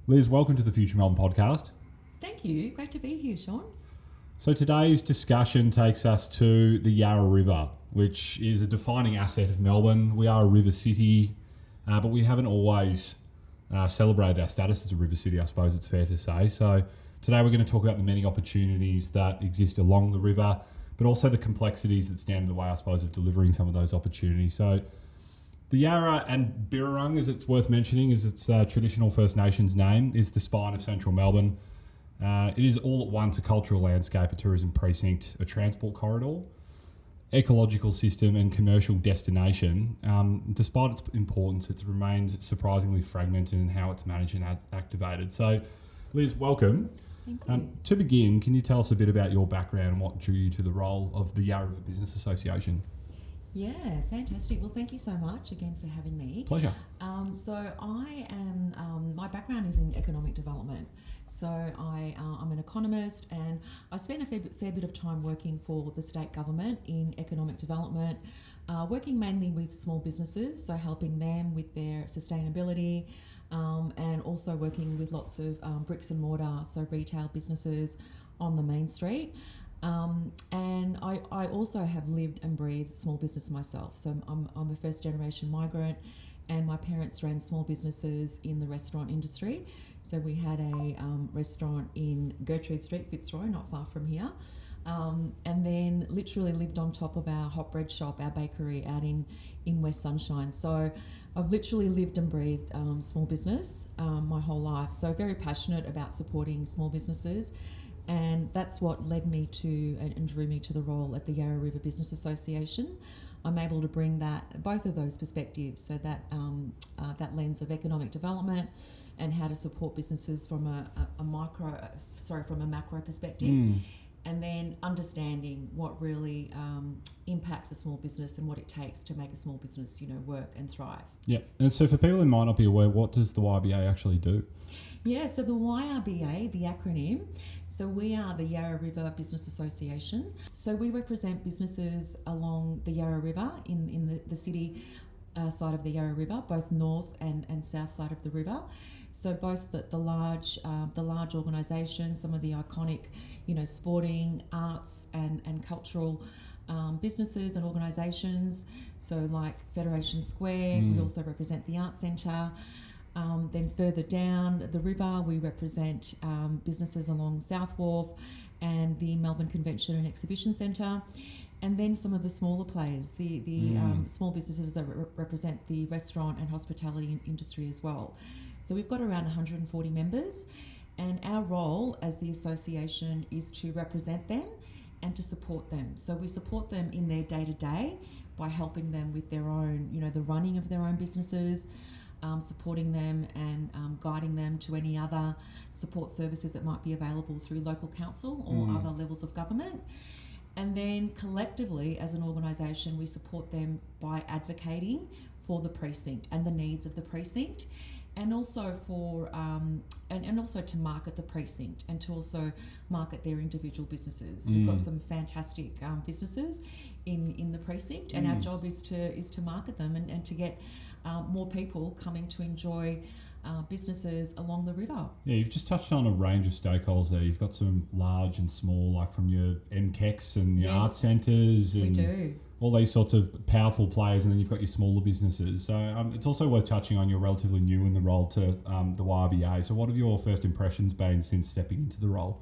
Liz, welcome to the Future Melbourne podcast. Thank you. Great to be here, Sean. So today's discussion takes us to the Yarra River, which is a defining asset of Melbourne. We are a river city, but we haven't always celebrated our status as a river city, I suppose it's fair to say. So today we're going to talk about the many opportunities that exist along the river, but also the complexities that stand in the way, I suppose, of delivering some of those opportunities. So the Yarra and Birrarung, as it's worth mentioning, is its traditional First Nations name, is the spine of central Melbourne. It is all at once a cultural landscape, a tourism precinct, a transport corridor, ecological system and commercial destination. Despite its importance, it's remained surprisingly fragmented in how it's managed and activated. So, Liz, welcome. Thank you. To begin, can you tell us a bit about your background and what drew you to the role of the Yarra River Business Association? Yeah, fantastic. Well, thank you so much again for having me. Pleasure. So I am, my background is in economic development. So I'm an economist, and I spent a fair bit of time working for the state government in economic development, working mainly with small businesses, so helping them with their sustainability, and also working with lots of bricks and mortar, so retail businesses on the main street. And I also have lived and breathed small business myself. So I'm a first generation migrant, and my parents ran small businesses in the restaurant industry. So we had a restaurant in Gertrude Street, Fitzroy, not far from here. And then literally lived on top of our hot bread shop, our bakery out in West Sunshine. So I've literally lived and breathed small business my whole life. So very passionate about supporting small businesses. And that's what led me to and drew me to the role at the Yarra River Business Association. I'm able to bring both of those perspectives, so that that lens of economic development and how to support businesses from a macro perspective, and then understanding what really impacts a small business and what it takes to make a small business, work and thrive. Yeah, and so for people who might not be aware, what does the YRBA actually do? Yeah, so the YRBA, the acronym, so we are the Yarra River Business Association. So we represent businesses along the Yarra River in the city side of the Yarra River, both north and south side of the river. So both the large organisations, some of the iconic, sporting, arts and cultural businesses and organisations. So like Federation Square, we also represent the Arts Centre. Then further down the river, we represent businesses along South Wharf and the Melbourne Convention and Exhibition Centre. And then some of the smaller players, the small businesses that represent the restaurant and hospitality industry as well. So we've got around 140 members, and our role as the association is to represent them and to support them. So we support them in their day-to-day by helping them with their own, the running of their own businesses, supporting them and guiding them to any other support services that might be available through local council or other levels of government. And then collectively, as an organisation, we support them by advocating for the precinct and the needs of the precinct, and also for and also to market the precinct and to also market their individual businesses. We've got some fantastic businesses in the precinct, and our job is to market them and to get more people coming to enjoy businesses along the river. Yeah, you've just touched on a range of stakeholders there. You've got some large and small, like from your MKEX and your art centres. We do. All these sorts of powerful players, and then you've got your smaller businesses. So it's also worth touching on, you're relatively new in the role to the YRBA. So what have your first impressions been since stepping into the role?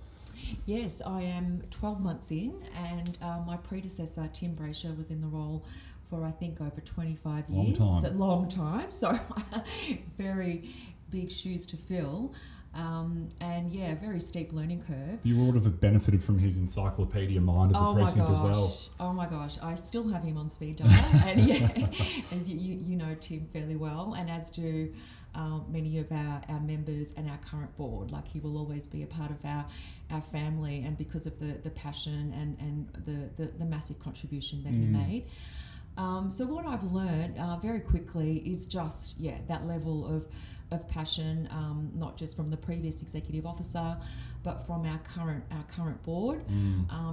Yes, I am 12 months in, and my predecessor, Tim Brasher, was in the role for I think over 25 years. Long time. So very big shoes to fill. And yeah, very steep learning curve. You would have benefited from his encyclopedia mind of the precinct as well. Oh my gosh, I still have him on speed dial. And yeah, as you know Tim fairly well, and as do many of our members and our current board. Like, he will always be a part of our family, and because of the passion and the massive contribution that he made. So what I've learned very quickly is just that level of passion, not just from the previous executive officer, but from our current board.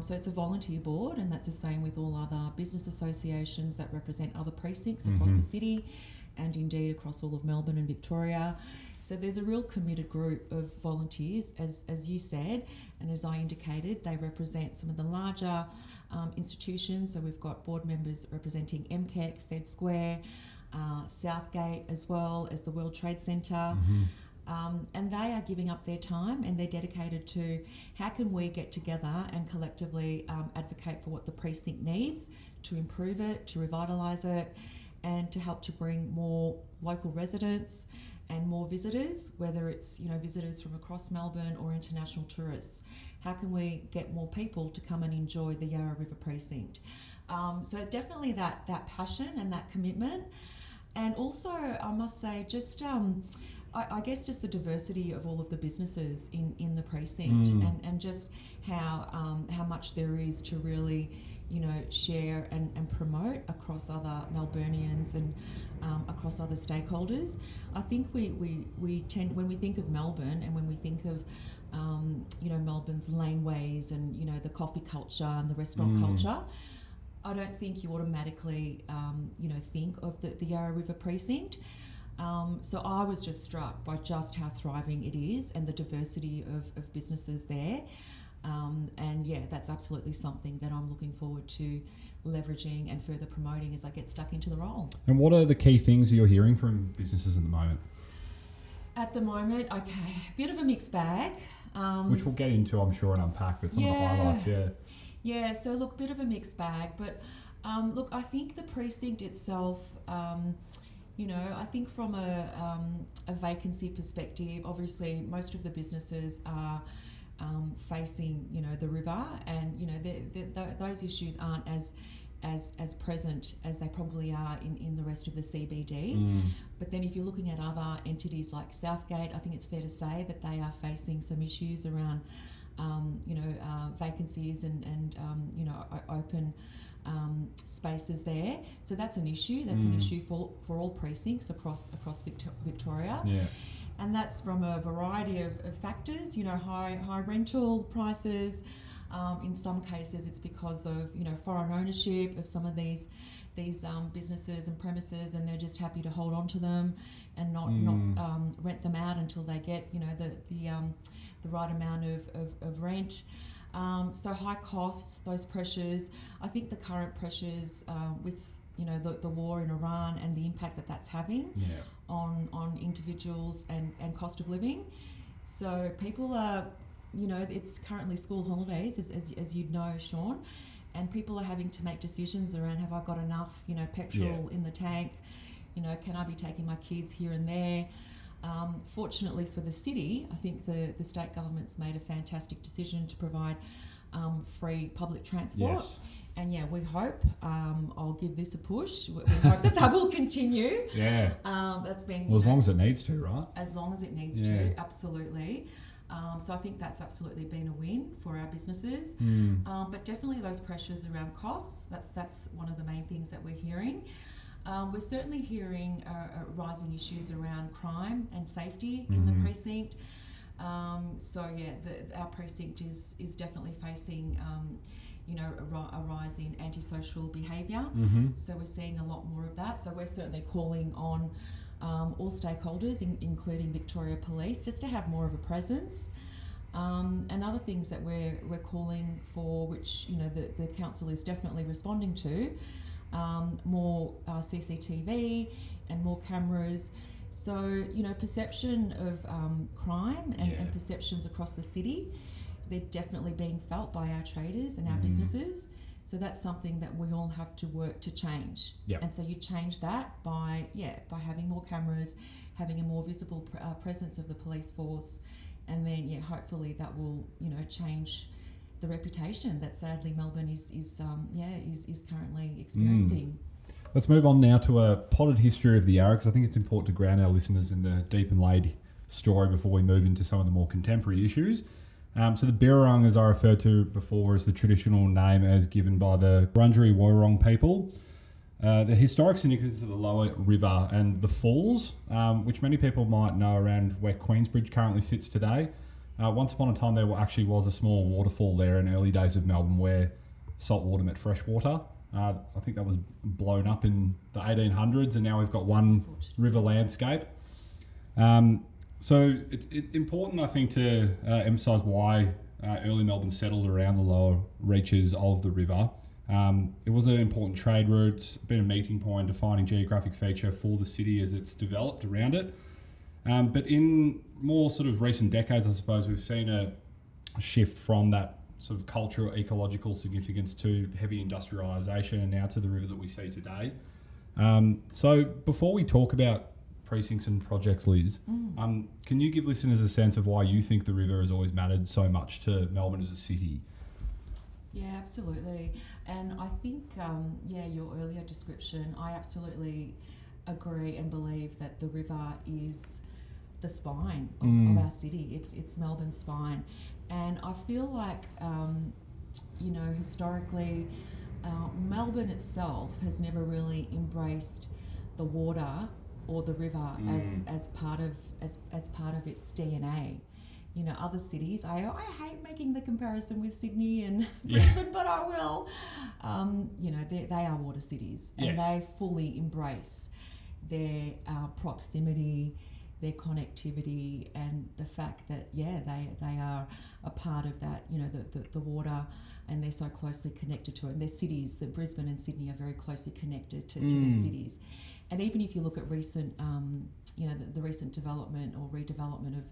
So it's a volunteer board, and that's the same with all other business associations that represent other precincts across the city. and indeed across all of Melbourne and Victoria. So there's a real committed group of volunteers, as you said, and as I indicated, they represent some of the larger institutions. So we've got board members representing MCEC, Fed Square, Southgate, as well as the World Trade Centre. And they are giving up their time, and they're dedicated to how can we get together and collectively advocate for what the precinct needs to improve it, to revitalise it, and to help to bring more local residents and more visitors, whether it's visitors from across Melbourne or international tourists. How can we get more people to come and enjoy the Yarra River precinct? So definitely that passion and that commitment, and also I must say just I guess just the diversity of all of the businesses in the precinct, and just how much there is to really share and promote across other Melburnians and across other stakeholders. I think we tend, when we think of Melbourne and when we think of Melbourne's laneways and the coffee culture and the restaurant culture, I don't think you automatically think of the Yarra River precinct. So I was just struck by just how thriving it is and the diversity of businesses there. And yeah, that's absolutely something that I'm looking forward to leveraging and further promoting as I get stuck into the role. And what are the key things you're hearing from businesses at the moment? At the moment, okay, a bit of a mixed bag. Which we'll get into, I'm sure, and unpack, but some of the highlights, Yeah, so look, a bit of a mixed bag, but look, I think the precinct itself, I think from a vacancy perspective, obviously most of the businesses are facing, the river, and those issues aren't as present as they probably are in the rest of the CBD. But then if you're looking at other entities like Southgate, I think it's fair to say that they are facing some issues around vacancies and open spaces there. So that's an issue. That's an issue for all precincts across Victoria. Yeah. And that's from a variety of factors, high rental prices. In some cases, it's because of, foreign ownership of some of these businesses and premises, and they're just happy to hold on to them and not rent them out until they get, the right amount of rent. So high costs, those pressures. I think the current pressures with the war in Iran and the impact that that's having on individuals and cost of living. So people are, it's currently school holidays, as you'd know, Sean, and people are having to make decisions around, have I got enough, petrol in the tank? Can I be taking my kids here and there? Fortunately for the city, I think the state government's made a fantastic decision to provide free public transport. Yes. And yeah, we hope, I'll give this a push, we hope that will continue. Yeah. That's been... Well, as long as it needs to, right? As long as it needs to, absolutely. So I think that's absolutely been a win for our businesses. But definitely those pressures around costs, that's one of the main things that we're hearing. We're certainly hearing rising issues around crime and safety in the precinct. So yeah, our precinct is definitely facing a rise in antisocial behaviour. So we're seeing a lot more of that. So we're certainly calling on all stakeholders, including Victoria Police, just to have more of a presence. And other things that we're calling for, which the council is definitely responding to, more CCTV and more cameras. So perception of crime and perceptions across the city, they're definitely being felt by our traders and our businesses. So that's something that we all have to work to change. And so you change that by having more cameras, having a more visible presence of the police force, and then hopefully that will change the reputation that sadly Melbourne is currently experiencing. Let's move on now to a potted history of the Yarra, because I think it's important to ground our listeners in the deep and laid story before we move into some of the more contemporary issues. So the Birrarung, as I referred to before, is the traditional name as given by the Wurundjeri people. The historic significance of the lower river and the falls, which many people might know around where Queensbridge currently sits today. Once upon a time, there actually was a small waterfall there in early days of Melbourne where salt water met fresh water. I think that was blown up in the 1800s, and now we've got one river landscape. So it's important, I think, to emphasise why early Melbourne settled around the lower reaches of the river. It was an important trade route. It's been a meeting point, defining geographic feature for the city as it's developed around it. But in more sort of recent decades, I suppose, we've seen a shift from that sort of cultural, ecological significance to heavy industrialisation, and now to the river that we see today. So before we talk about precincts and projects, Liz, can you give listeners a sense of why you think the river has always mattered so much to Melbourne as a city? Yeah, absolutely. And I think, your earlier description, I absolutely agree and believe that the river is the spine of our city. It's Melbourne's spine. And I feel like, historically, Melbourne itself has never really embraced the water or the river as part of its DNA. You know, other cities, I hate making the comparison with Sydney and Brisbane, but I will. They are water cities, and they fully embrace their proximity, their connectivity, and the fact that they are a part of that. You know, the water, and they're so closely connected to it. And their cities, that Brisbane and Sydney are very closely connected to their cities. And even if you look at recent, the recent development or redevelopment of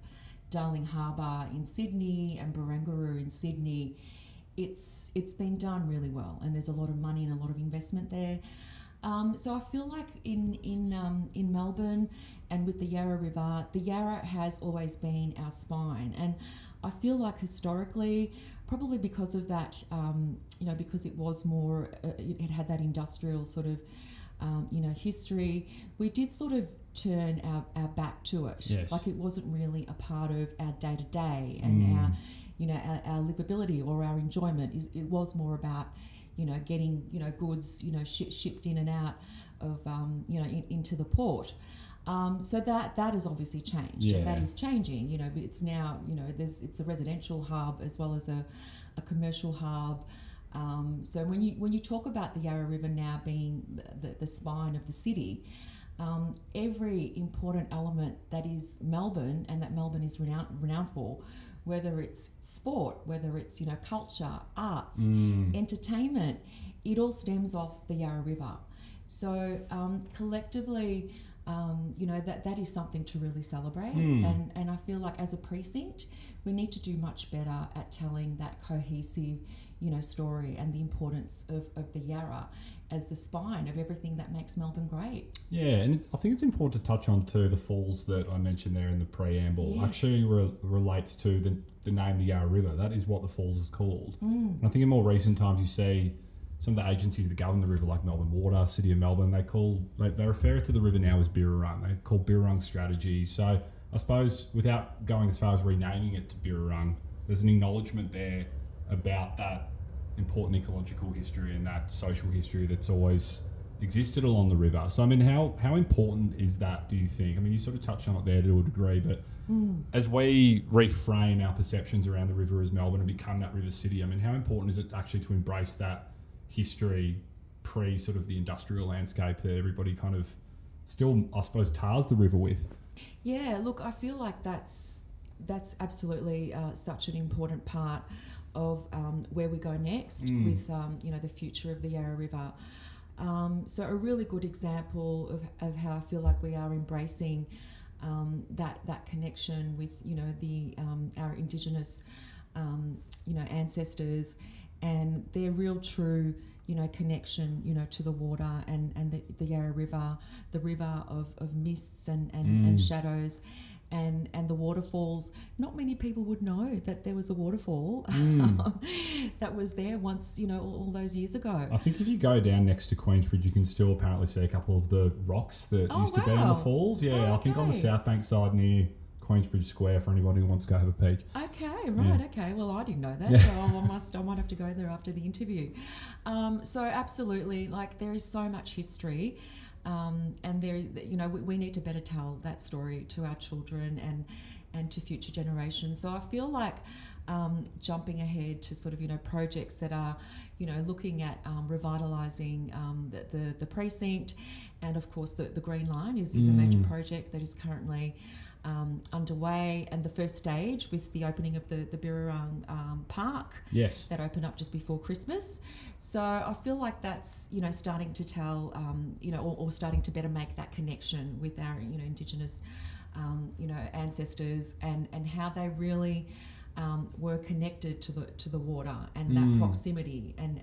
Darling Harbour in Sydney and Birrarung in Sydney, it's been done really well, and there's a lot of money and a lot of investment there. So I feel like in Melbourne and with the Yarra River, the Yarra has always been our spine, and I feel like historically, probably because of that, because it was more, it had that industrial sort of, history, we did sort of turn our back to it. Yes. Like it wasn't really a part of our day-to-day and our livability or our enjoyment. It was more about, getting, goods, shipped in and out of, into the port. So that has obviously changed, and that is changing. It's now, it's a residential hub as well as a commercial hub. So when you talk about the Yarra River now being the spine of the city, every important element that is Melbourne and that Melbourne is renowned for, whether it's sport, whether it's culture, arts, entertainment, it all stems off the Yarra River. So collectively, that is something to really celebrate. And I feel like as a precinct, we need to do much better at telling that cohesive, story and the importance of the Yarra as the spine of everything that makes Melbourne great. Yeah, and I think it's important to touch on too the falls that I mentioned there in the preamble. Yes. Actually relates to the name the Yarra River. That is what the falls is called. And I think in more recent times you see some of the agencies that govern the river, like Melbourne Water, City of Melbourne, they refer to the river now as Birrarung. They call Birrarung strategy. So I suppose without going as far as renaming it to Birrarung, there's an acknowledgement there about that important ecological history and that social history that's always existed along the river. So I mean, how important is that, do you think? I mean, you sort of touched on it there to a degree, but as we reframe our perceptions around the river as Melbourne and become that river city, I mean, how important is it actually to embrace that history pre sort of the industrial landscape that everybody kind of still, I suppose, tars the river with? Yeah, look, I feel like that's absolutely such an important part of where we go next with the future of the Yarra River. So a really good example of how I feel like we are embracing that connection with our Indigenous ancestors and their real true connection to the water and the Yarra River, the river of mists and shadows. And the waterfalls. Not many people would know that there was a waterfall that was there once, all those years ago. I think if you go down next to Queensbridge, you can still apparently see a couple of the rocks that used to be on the falls. Yeah, okay. I think on the Southbank side near Queensbridge Square for anybody who wants to go have a peek. Okay, right, okay. Well, I didn't know that, so I might have to go there after the interview. So absolutely, like there is so much history. And there, we need to better tell that story to our children and to future generations. So I feel like jumping ahead to sort of, projects that are, looking at revitalising the precinct, and of course the Green Line is a major project that is currently underway, and the first stage with the opening of the Birrarung Park. Yes. That opened up just before Christmas. So I feel like that's, starting to tell, or starting to better make that connection with our, Indigenous, ancestors, and how they really were connected to the water and that proximity, and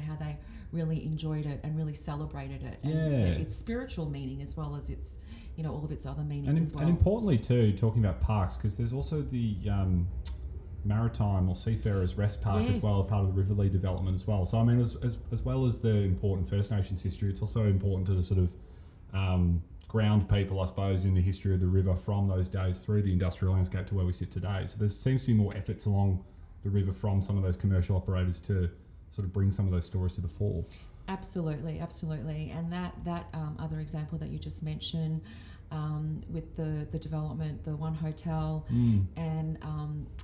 how they really enjoyed it and really celebrated it, and its spiritual meaning as well as its all of its other meanings as well. And importantly too, talking about parks, because there's also the Maritime or Seafarers Rest Park as well, part of the Riverlea development as well. So I mean, as well as the important First Nations history, it's also important to sort of ground people, I suppose, in the history of the river from those days through the industrial landscape to where we sit today. So there seems to be more efforts along the river from some of those commercial operators to sort of bring some of those stories to the fore. Absolutely. And that other example that you just mentioned, with the development, the one hotel and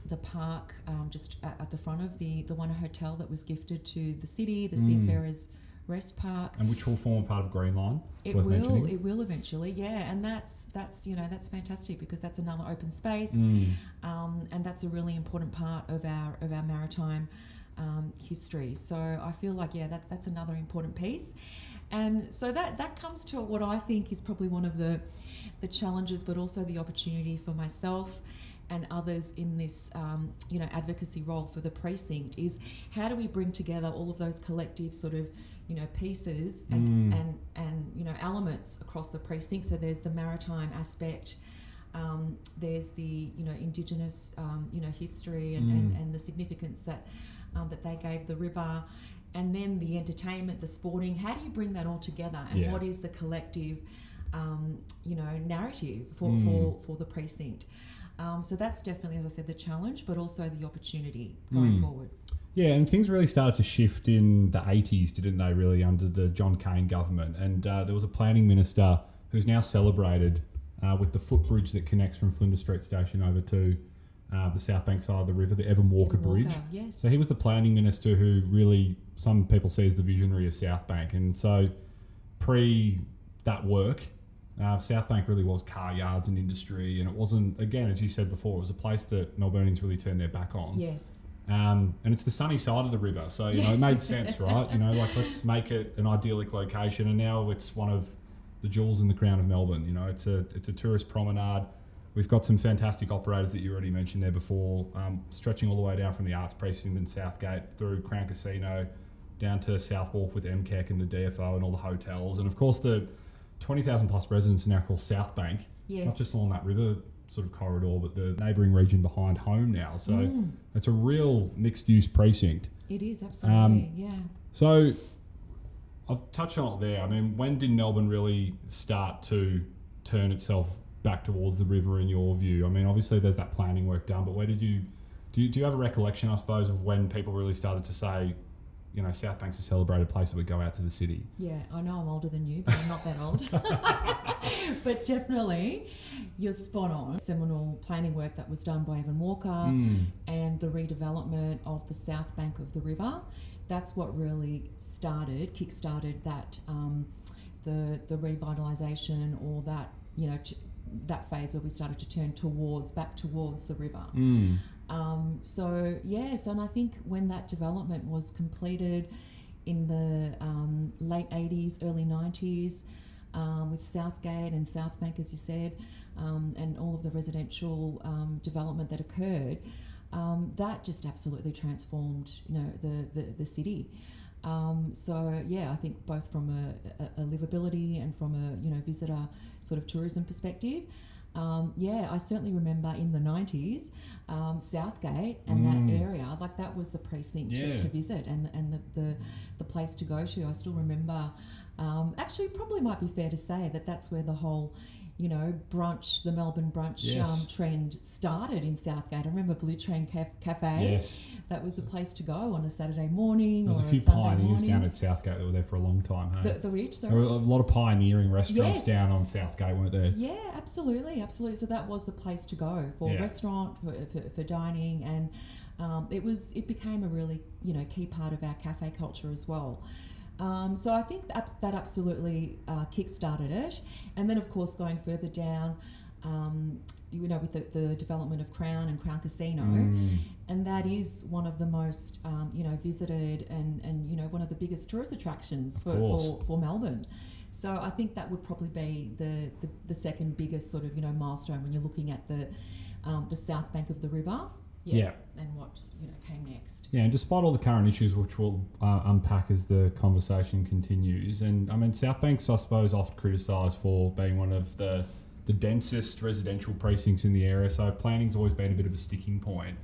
the park just at the front of the one hotel that was gifted to the city, the Seafarers Rest Park, and which will form part of Green Line. It will eventually, and that's fantastic, because that's another open space, and that's a really important part of our maritime history. So I feel like that's another important piece, and so that comes to what I think is probably one of the challenges, but also the opportunity for myself and others in this advocacy role for the precinct, is how do we bring together all of those collective sort of pieces and elements across the precinct. So there's the maritime aspect, there's the Indigenous history and the significance that they gave the river, and then the entertainment, the sporting. How do you bring that all together, and what is the collective narrative for the precinct? So that's definitely, as I said, the challenge, but also the opportunity going forward. Yeah, and things really started to shift in the 80s, didn't they, really, under the John Cain government. And there was a planning minister who's now celebrated with the footbridge that connects from Flinders Street Station over to the Southbank side of the river, the Evan Walker Bridge. Yes. So he was the planning minister who really, some people see as the visionary of Southbank. And so pre that work, Southbank really was car yards and industry, and it wasn't, again, as you said before, it was a place that Melbournians really turned their back on. Yes. And it's the sunny side of the river, so it made sense, right? Let's make it an idyllic location, and now it's one of the jewels in the crown of Melbourne. It's a tourist promenade. We've got some fantastic operators that you already mentioned there before, stretching all the way down from the Arts Precinct in Southgate through Crown Casino down to South Wharf with MKEC and the DFO and all the hotels, and of course the 20,000 plus residents are now called Southbank, not just along that river sort of corridor, but the neighbouring region behind home now. So it's a real mixed-use precinct. It is, absolutely, So I've touched on it there. I mean, when did Melbourne really start to turn itself back towards the river in your view? I mean, obviously there's that planning work done, but where did you... Do you have a recollection, I suppose, of when people really started to say, Southbank's a celebrated place that we go out to the city? Yeah, I know I'm older than you, but I'm not that old. But definitely, you're spot on. Seminal planning work that was done by Evan Walker and the redevelopment of the south bank of the river, that's what really kick-started that, the revitalisation, or that, that phase where we started to turn back towards the river. So yes, and I think when that development was completed in the late 80s, early 90s, with Southgate and Southbank, as you said, and all of the residential development that occurred, that just absolutely transformed, the city. So yeah, I think both from a livability and from a visitor sort of tourism perspective. I certainly remember in the 90s, Southgate and that area, like that was the precinct to visit and the place to go to. I still remember, actually probably might be fair to say that that's where the whole, brunch, the Melbourne brunch Yes. trend started in Southgate. I remember Blue Train Cafe. Yes. That was the place to go on a Saturday morning There or was a few Sunday pioneers morning. down at Southgate that were there for a long time. Hey? The which, There were a lot of pioneering restaurants Yes. down on Southgate, weren't there? Yeah, absolutely. So that was the place to go for Yeah. restaurant, for dining, and it became a really key part of our cafe culture as well. So I think that absolutely kick-started it, and then of course going further down, with the development of Crown and Crown Casino, and that is one of the most visited and one of the biggest tourist attractions for Melbourne. So I think that would probably be the second biggest sort of milestone when you're looking at the south bank of the river. Yeah. And what came next. Yeah, and despite all the current issues, which we'll unpack as the conversation continues, and I mean, Southbank's, I suppose, often criticised for being one of the densest residential precincts in the area, so planning's always been a bit of a sticking point.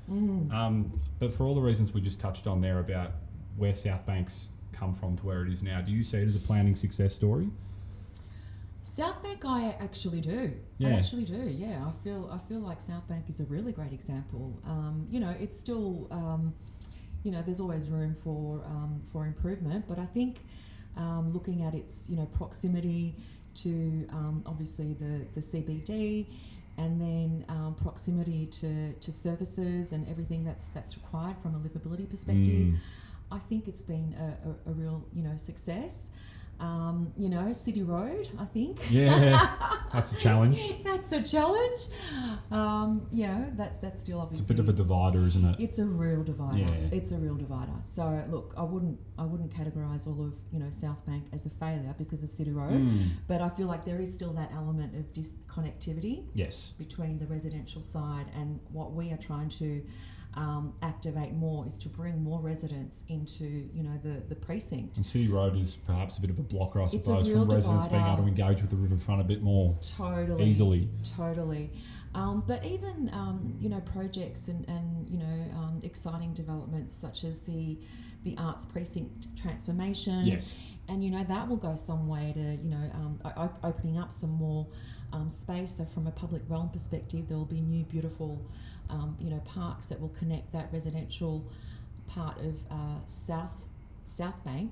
But for all the reasons we just touched on there about where Southbank's come from to where it is now, do you see it as a planning success story? Southbank, I actually do. Yeah. I actually do. Yeah, I feel like Southbank is a really great example. It's still, there's always room for improvement, but I think looking at its proximity to obviously the CBD, and then proximity to services and everything that's required from a livability perspective, I think it's been a real success. City Road, I think. Yeah, that's a challenge. That's a challenge. That's still obviously. It's a bit of a divider, isn't it? It's a real divider. Yeah. It's a real divider. So look, I wouldn't categorise all of Southbank as a failure because of City Road, but I feel like there is still that element of disconnectivity. Yes. Between the residential side and what we are trying to activate more is to bring more residents into the precinct. And City Road is perhaps a bit of a blocker, I It's a suppose, real from residents divider. being able to engage with the riverfront a bit more easily. Totally. But even projects and exciting developments such as the arts precinct transformation. Yes. And that will go some way to opening up some more space. So from a public realm perspective, there will be new beautiful parks that will connect that residential part of Southbank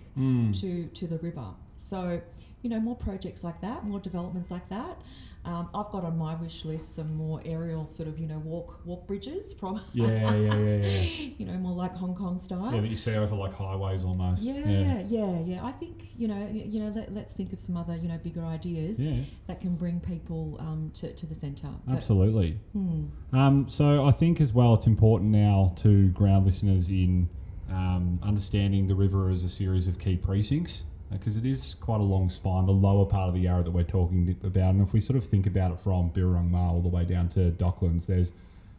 to the river. So more projects like that, more developments like that. I've got on my wish list some more aerial sort of walk bridges from Yeah. more like Hong Kong style. Yeah, that you see over like highways almost. Yeah. I think let's think of some other bigger ideas that can bring people to the centre. Absolutely. So I think as well it's important now to ground listeners in understanding the river as a series of key precincts, because it is quite a long spine, the lower part of the Yarra that we're talking about. And if we sort of think about it from Birrarung all the way down to Docklands, there's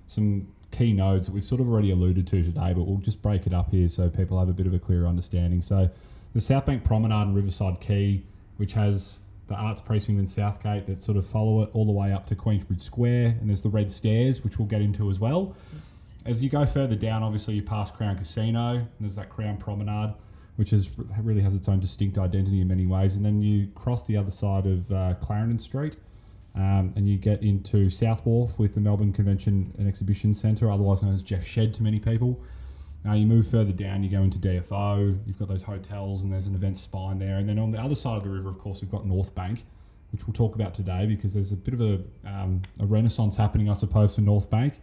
some key nodes that we've sort of already alluded to today, but we'll just break it up here so people have a bit of a clearer understanding. So the Southbank Promenade and Riverside Quay, which has the Arts Precinct and Southgate that sort of follow it all the way up to Queensbridge Square, and there's the Red Stairs, which we'll get into as well. Yes. As you go further down, obviously you pass Crown Casino, and there's that Crown Promenade, which really has its own distinct identity in many ways. And then you cross the other side of Clarendon Street, and you get into South Wharf with the Melbourne Convention and Exhibition Centre, otherwise known as Jeff Shed to many people. You move further down, you go into DFO, you've got those hotels, and there's an event spine there. And then on the other side of the river, of course, we've got Northbank, which we'll talk about today because there's a bit of a renaissance happening, I suppose, for Northbank.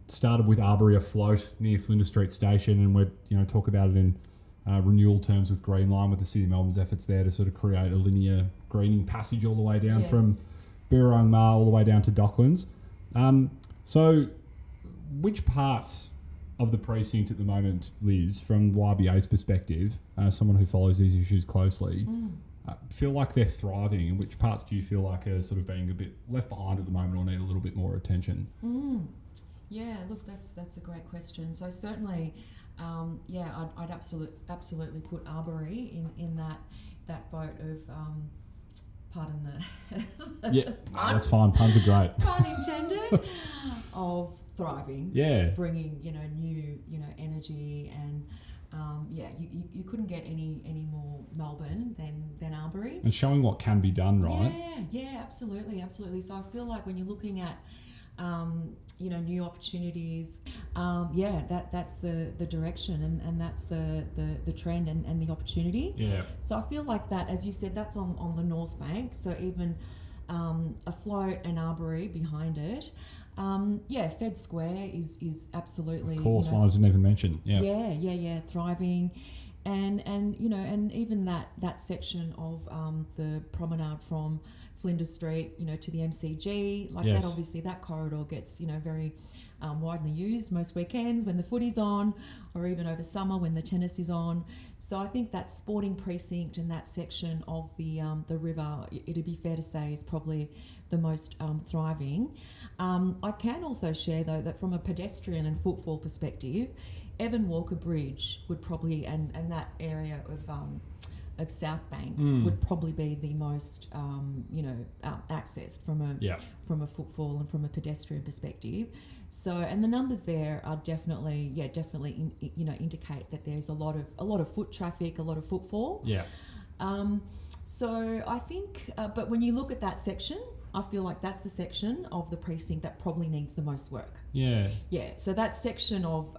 Started with Arbory afloat near Flinders Street Station, and we're talk about it in renewal terms with Green Line, with the City of Melbourne's efforts there to sort of create a linear greening passage all the way down from Birrarung all the way down to Docklands. So which parts of the precinct at the moment, Liz, from YBA's perspective, someone who follows these issues closely, feel like they're thriving, and which parts do you feel like are sort of being a bit left behind at the moment or need a little bit more attention? Yeah, look, that's a great question. So certainly, I'd absolutely put Arbory in that boat of pardon the that's fine. Puns are great. Pun intended. Of thriving. Yeah. Bringing new energy and you couldn't get any more Melbourne than Albury. And showing what can be done, right? Yeah, absolutely. So I feel like when you're looking at new opportunities, that's the direction and that's the trend and the opportunity. Yeah. So I feel like that, as you said, that's on the North Bank. So even afloat and Arbory behind it. Fed Square is absolutely, of course, one I didn't even mention. Yeah, thriving, and even that section of the promenade from Flinders Street, to the MCG, that. Obviously, that corridor gets very widely used most weekends when the footy's on, or even over summer when the tennis is on. So I think that sporting precinct and that section of the river, it'd be fair to say, is probably the most thriving. I can also share though that from a pedestrian and footfall perspective, Evan Walker Bridge would probably and that area of Southbank would probably be the most accessed from a footfall and from a pedestrian perspective. So, and the numbers there are definitely indicate that there's a lot of foot traffic, a lot of footfall. Yeah. So I think, but when you look at that section, I feel like that's the section of the precinct that probably needs the most work. Yeah. Yeah. So that section of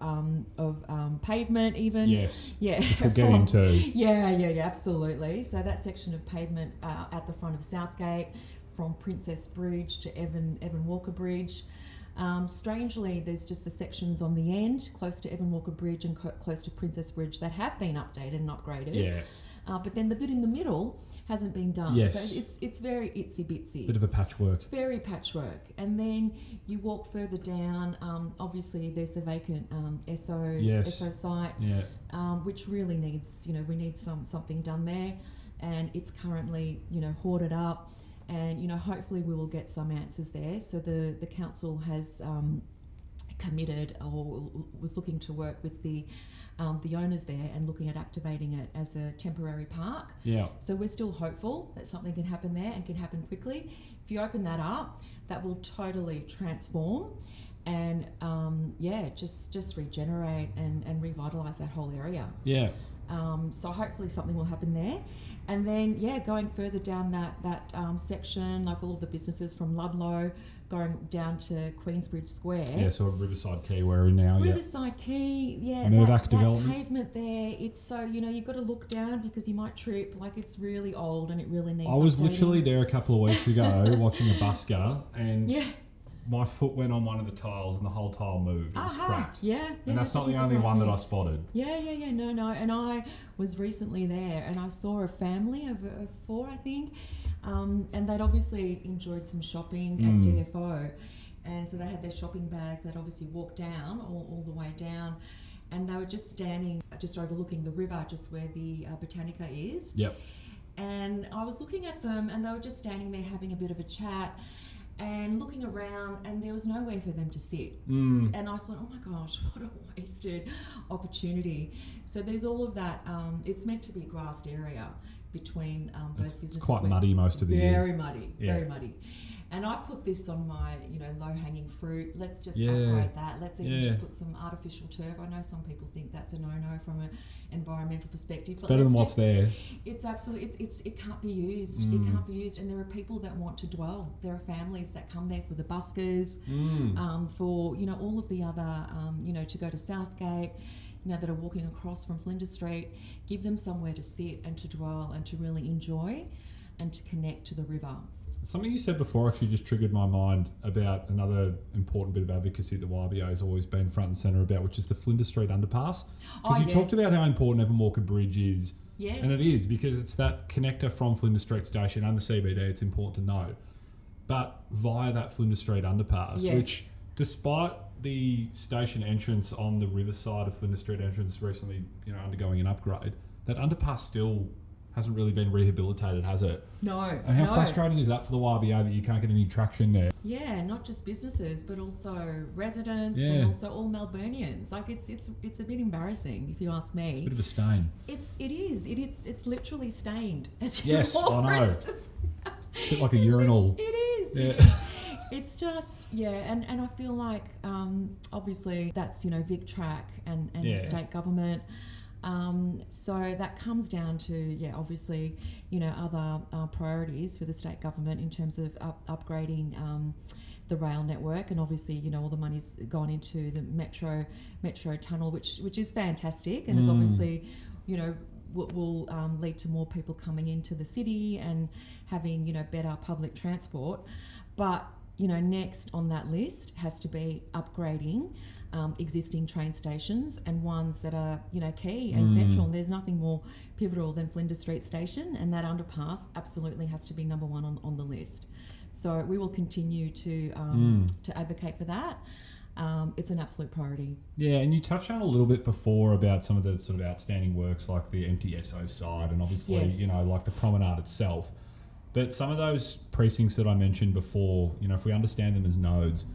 pavement, even. Yes. Yeah. Which we'll get into. Yeah. Absolutely. So that section of pavement at the front of Southgate, from Princess Bridge to Evan Walker Bridge. Strangely, there's just the sections on the end, close to Evan Walker Bridge and close to Princess Bridge, that have been updated and upgraded. Yeah. But then the bit in the middle hasn't been done. Yes. So it's very itsy bitsy. Bit of a patchwork. Very patchwork. And then you walk further down, obviously there's the vacant SO site, which really needs, we need something done there. And it's currently, hoarded up. And, hopefully we will get some answers there. So the council has committed or was looking to work with the owners there and looking at activating it as a temporary park. Yeah. So we're still hopeful that something can happen there and can happen quickly. If you open that up, that will totally transform and just regenerate and revitalise that whole area. Yeah. So hopefully something will happen there. And then, going further down that section, like all of the businesses from Ludlow, going down to Queensbridge Square. Yeah, so Riverside Quay where we're in now. Riverside Quay, Mirvac that development. Pavement there, it's so, you've got to look down because you might trip. Like, it's really old and it really needs I was updating. literally there a couple of weeks ago watching a busker and my foot went on one of the tiles and the whole tile moved. It was cracked. Yeah. And that's not the only one that I spotted. Yeah. No. And I was recently there and I saw a family of 4, I think. And they'd obviously enjoyed some shopping at DFO. And so they had their shopping bags. They'd obviously walked down, all the way down. And they were just standing, just overlooking the river, just where the Botanica is. Yep. And I was looking at them and they were just standing there having a bit of a chat and looking around, and there was nowhere for them to sit. And I thought, oh my gosh, what a wasted opportunity. So there's all of that. It's meant to be a grassed area between those businesses. It's quite muddy most of the year. Very muddy. And I've put this on my, low-hanging fruit. Let's just upgrade that. Let's even just put some artificial turf. I know some people think that's a no-no from an environmental perspective. It's better than what's there. It's absolutely, it can't be used. It can't be used. And there are people that want to dwell. There are families that come there for the buskers, for, all of the other, to go to Southgate, that are walking across from Flinders Street. Give them somewhere to sit and to dwell and to really enjoy and to connect to the river. Something you said before actually just triggered my mind about another important bit of advocacy that YBA has always been front and centre about, which is the Flinders Street underpass. Because you talked about how important Evan Walker Bridge is. Yes. And it is, because it's that connector from Flinders Street Station and the CBD, it's important to know. But via that Flinders Street underpass, which despite the station entrance on the riverside of Flinders Street entrance recently, undergoing an upgrade, that underpass still hasn't really been rehabilitated, has it? No. And how frustrating is that for the YBA that you can't get any traction there? Yeah, not just businesses, but also residents and also all Melburnians. Like, it's a bit embarrassing, if you ask me. It's a bit of a stain. It is. It's literally stained. Yes, I know. It's just a bit like a urinal. It is. Yeah. It is. It's just, and I feel like, obviously, that's, Vic Track and the state government. So that comes down to, obviously, other priorities for the state government in terms of upgrading the rail network, and obviously, all the money's gone into the metro tunnel, which is fantastic, and is obviously, will lead to more people coming into the city and having, better public transport. But, next on that list has to be upgrading existing train stations, and ones that are, key and central. And there's nothing more pivotal than Flinders Street Station, and that underpass absolutely has to be number one on the list. So we will continue to advocate for that. It's an absolute priority. Yeah, and you touched on a little bit before about some of the sort of outstanding works like the MTSO side, and obviously, like the promenade itself. But some of those precincts that I mentioned before, if we understand them as nodes,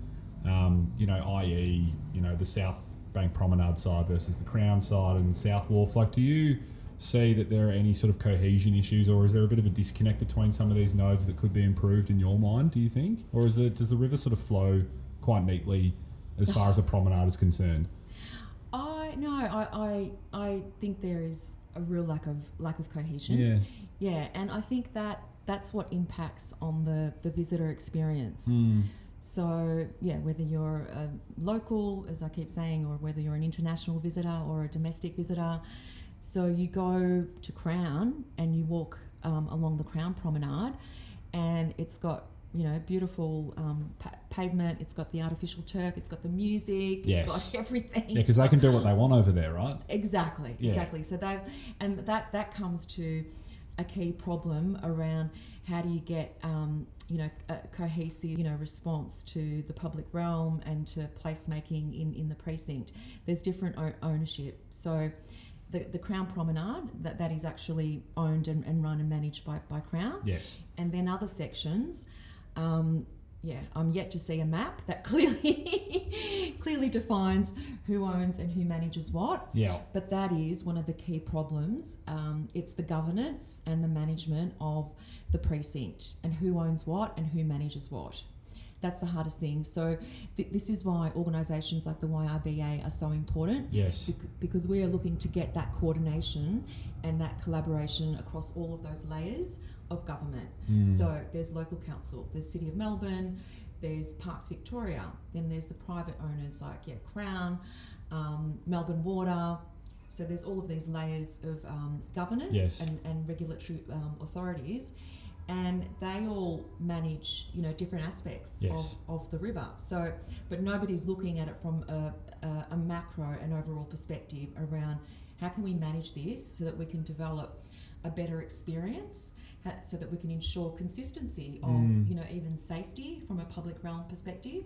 i.e., the Southbank promenade side versus the Crown side and South Wharf, do you see that there are any sort of cohesion issues, or is there a bit of a disconnect between some of these nodes that could be improved in your mind, do you think? Or does the river sort of flow quite neatly as far as the promenade is concerned? I think there is a real lack of cohesion. Yeah, and I think that's what impacts on the visitor experience. So, whether you're a local, as I keep saying, or whether you're an international visitor or a domestic visitor, so you go to Crown and you walk along the Crown Promenade, and it's got, beautiful pavement, it's got the artificial turf, it's got the music, it's got everything. Yeah, because they can do what they want over there, right? Exactly. So that comes to a key problem around how do you get a cohesive response to the public realm and to placemaking in the precinct. There's different ownership. So the Crown Promenade, that is actually owned and run and managed by Crown. Yes. And then other sections, I'm yet to see a map that clearly defines who owns and who manages what. Yeah. But that is one of the key problems. It's the governance and the management of the precinct, and who owns what and who manages what. That's the hardest thing. So this is why organisations like the YRBA are so important. Yes. Because we are looking to get that coordination and that collaboration across all of those layers of government. So there's local council, there's City of Melbourne, there's Parks Victoria, then there's the private owners like Crown, Melbourne Water. So there's all of these layers of governance and regulatory authorities, and they all manage different aspects of the river. So, but nobody's looking at it from a macro and overall perspective around how can we manage this so that we can develop a better experience, so that we can ensure consistency of even safety from a public realm perspective,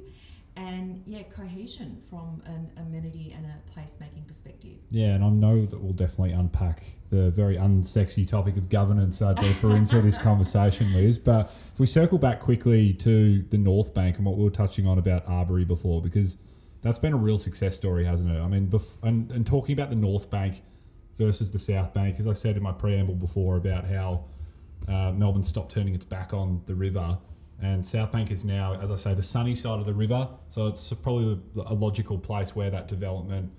and cohesion from an amenity and a placemaking perspective. Yeah, and I know that we'll definitely unpack the very unsexy topic of governance deeper into this conversation, Liz. But if we circle back quickly to the North Bank and what we were touching on about Arbury before, because that's been a real success story, hasn't it? I mean, and talking about the North Bank versus the South Bank, as I said in my preamble before about how Melbourne stopped turning its back on the river, and Southbank is now, as I say, the sunny side of the river. So it's probably a logical place where that development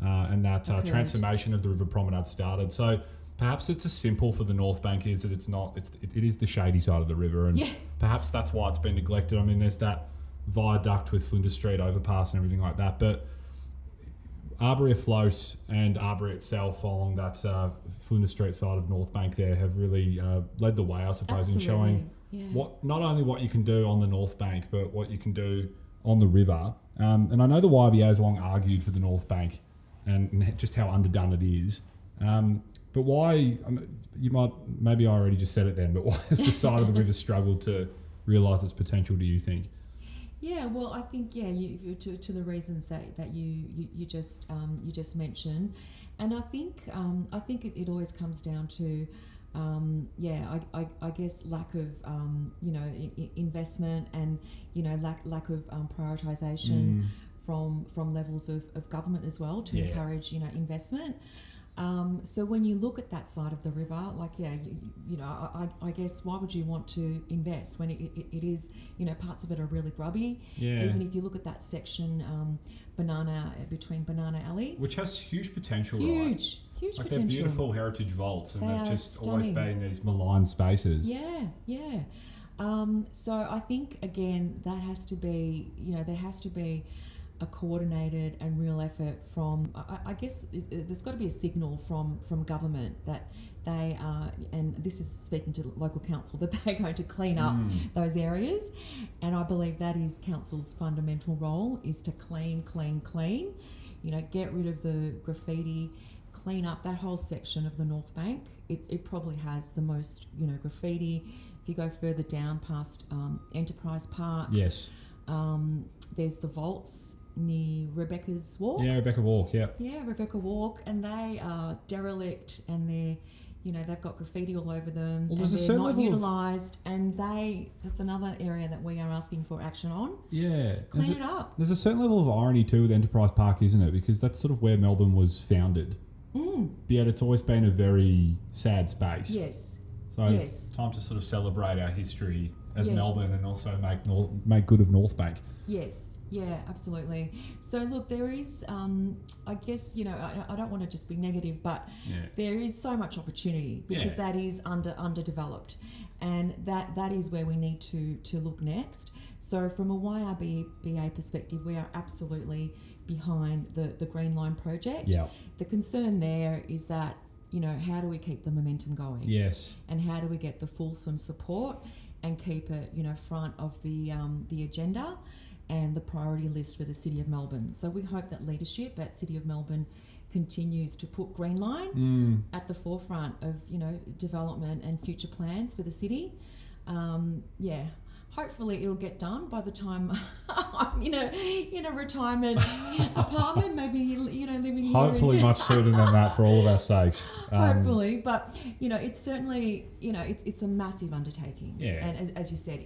and that transformation of the river promenade started. So perhaps it's as simple for the North Bank is that it is the shady side of the river, and perhaps that's why it's been neglected. I mean, there's that viaduct with Flinders Street overpass and everything like that, but Arbury afloat and Arbury itself along that Flinders Street side of North Bank there have really led the way, I suppose, in showing not only what you can do on the North Bank, but what you can do on the river. And I know the YBA has long argued for the North Bank and just how underdone it is. But why, maybe I already just said it then, but why has the side of the river struggled to realise its potential, do you think? Yeah, well, I think to the reasons that you just mentioned, and I think it always comes down to I guess lack of investment and lack of prioritisation from levels of government as well to encourage investment. So when you look at that side of the river, I guess why would you want to invest when it is, parts of it are really grubby. Yeah. Even if you look at that section, between Banana Alley, which has huge potential, huge huge like potential. they're beautiful heritage vaults, and They they've are just always stunning. been these maligned spaces. Yeah. So I think again that has to be, there has to be a coordinated and real effort from. I guess there's got to be a signal from government that they are, and this is speaking to local council, that they're going to clean up those areas, and I believe that is council's fundamental role, is to clean. Get rid of the graffiti, clean up that whole section of the North Bank. It probably has the most, graffiti. If you go further down past Enterprise Park, Yes. there's the vaults near Rebecca's Walk. Yeah, Rebecca Walk. Yeah. Yeah, Rebecca Walk, and they are derelict, and they've got graffiti all over them, Well, and there's a they're certain not level of- utilised, and that's another area that we are asking for action on. Yeah. Clean it up. There's a certain level of irony too with Enterprise Park, isn't it? Because that's sort of where Melbourne was founded. Yet it's always been a very sad space. Yes. So Yes. time to sort of celebrate our history as Yes. Melbourne, and also make good of North Bank. Yes, yeah, absolutely. So look, there is, I guess, I don't want to just be negative, but Yeah. there is so much opportunity, because Yeah. that is underdeveloped, and that is where we need to look next. So from a YRBA perspective, we are absolutely behind the Green Line project. Yeah. The concern there is that, how do we keep the momentum going? Yes. And how do we get the fulsome support and keep it, front of the agenda and the priority list for the City of Melbourne. So we hope that leadership at City of Melbourne continues to put Green Line at the forefront of, development and future plans for the city. Hopefully it'll get done by the time I'm in a retirement apartment, maybe living here. Hopefully much sooner than that, for all of our sakes. Hopefully, but it's certainly it's a massive undertaking. Yeah. And as you said,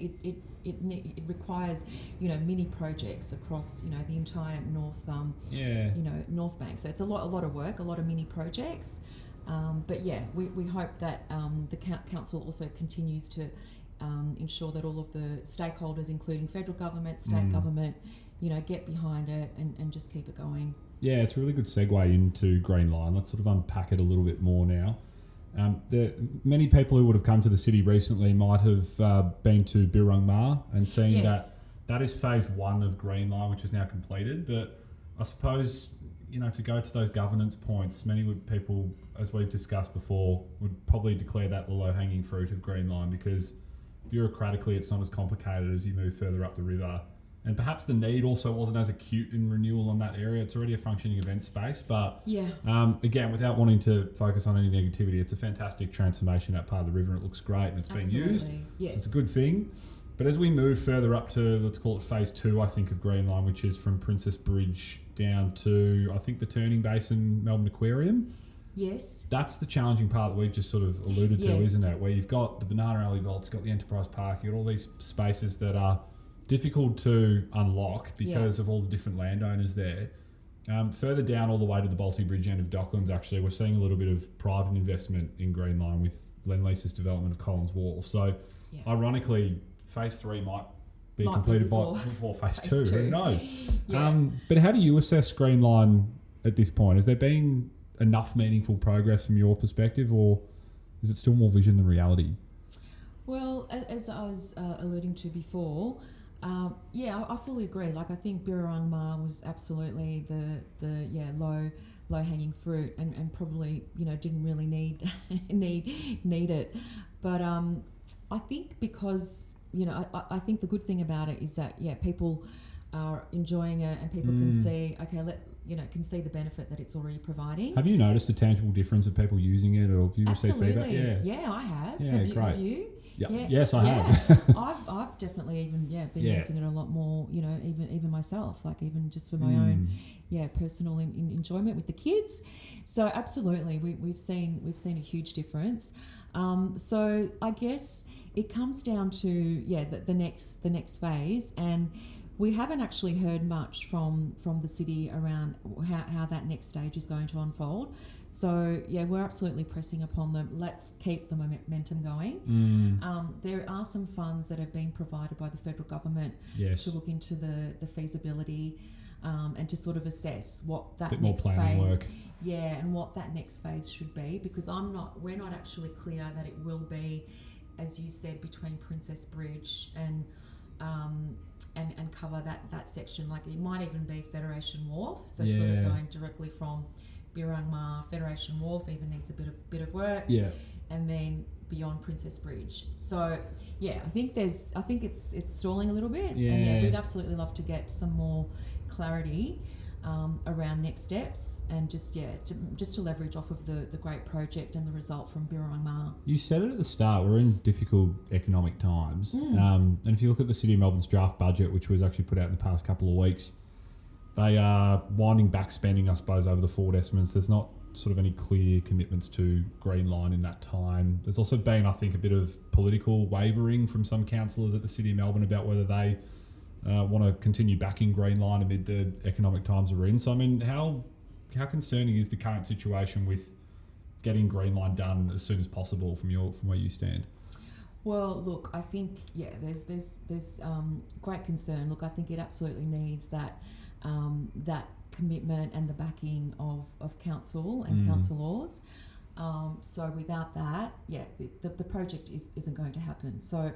it requires mini projects across the entire North North Bank. So it's a lot of work, a lot of mini projects. But yeah, we hope that the council also continues to ensure that all of the stakeholders, including federal government, state government, get behind it and just keep it going. Yeah, it's a really good segue into Green Line. Let's sort of unpack it a little bit more now. Many people who would have come to the city recently might have been to Birrarung and seen that is phase 1 of Green Line, which is now completed. But I suppose, to go to those governance points, many people, as we've discussed before, would probably declare that the low-hanging fruit of Green Line, because bureaucratically it's not as complicated as you move further up the river. And perhaps the need also wasn't as acute in renewal on that area. It's already a functioning event space. But again, without wanting to focus on any negativity, it's a fantastic transformation, that part of the river. It looks great and it's been used. Yes. So it's a good thing. But as we move further up to, let's call it phase 2, I think, of Green Line, which is from Princess Bridge down to, I think, the Turning Basin Melbourne Aquarium. Yes. That's the challenging part that we've just sort of alluded to, Yes. isn't it? Where you've got the Banana Alley Vaults, you've got the Enterprise Park, you've got all these spaces that are difficult to unlock because of all the different landowners there. Further down all the way to the Balti Bridge end of Docklands, actually, we're seeing a little bit of private investment in Green Line with Lendlease's development of Collins Wharf. So, ironically, phase 3 might be completed before phase 2. Who knows? But how do you assess Green Line at this point? Has there been enough meaningful progress from your perspective, or is it still more vision than reality? Well, as I was alluding to before, I fully agree. Like, I think Birrarung was absolutely the low hanging fruit, and probably didn't really need it. But I think because I think the good thing about it is that people are enjoying it, and people can see can see the benefit that it's already providing. Have you noticed a tangible difference of people using it, or have you received feedback? Yeah, I have. Yeah, Have great. you? Yeah. Yeah. Yes, I have. I've definitely even been using it a lot more. Even myself, like even just for my own personal enjoyment with the kids. So absolutely, we've seen a huge difference. So I guess it comes down to the next phase, and we haven't actually heard much from the city around how that next stage is going to unfold. So we're absolutely pressing upon them. Let's keep the momentum going. There are some funds that have been provided by the federal government to look into the feasibility and to sort of assess what that bit more next planning phase, work. and what that next phase should be, because we're not actually clear that it will be, as you said, between Princess Bridge and cover that section. Like it might even be Federation Wharf, so sort of going directly from Birrarung, Federation Wharf even needs a bit of work. Yeah. And then beyond Princess Bridge. So I think it's stalling a little bit. Yeah. And we'd absolutely love to get some more clarity around next steps, and just to leverage off of the great project and the result from Birrarung. You said it at the start, we're in difficult economic times. And if you look at the City of Melbourne's draft budget, which was actually put out in the past couple of weeks, they are winding back spending, I suppose, over the forward estimates. There's not sort of any clear commitments to Green Line in that time. There's also been, I think, a bit of political wavering from some councillors at the City of Melbourne about whether they want to continue backing Green Line amid the economic times we're in. So, I mean, how concerning is the current situation with getting Green Line done as soon as possible from where you stand? Well, look, I think there's great concern. Look, I think it absolutely needs that commitment and the backing of council and councillors. So without that, the project isn't going to happen. So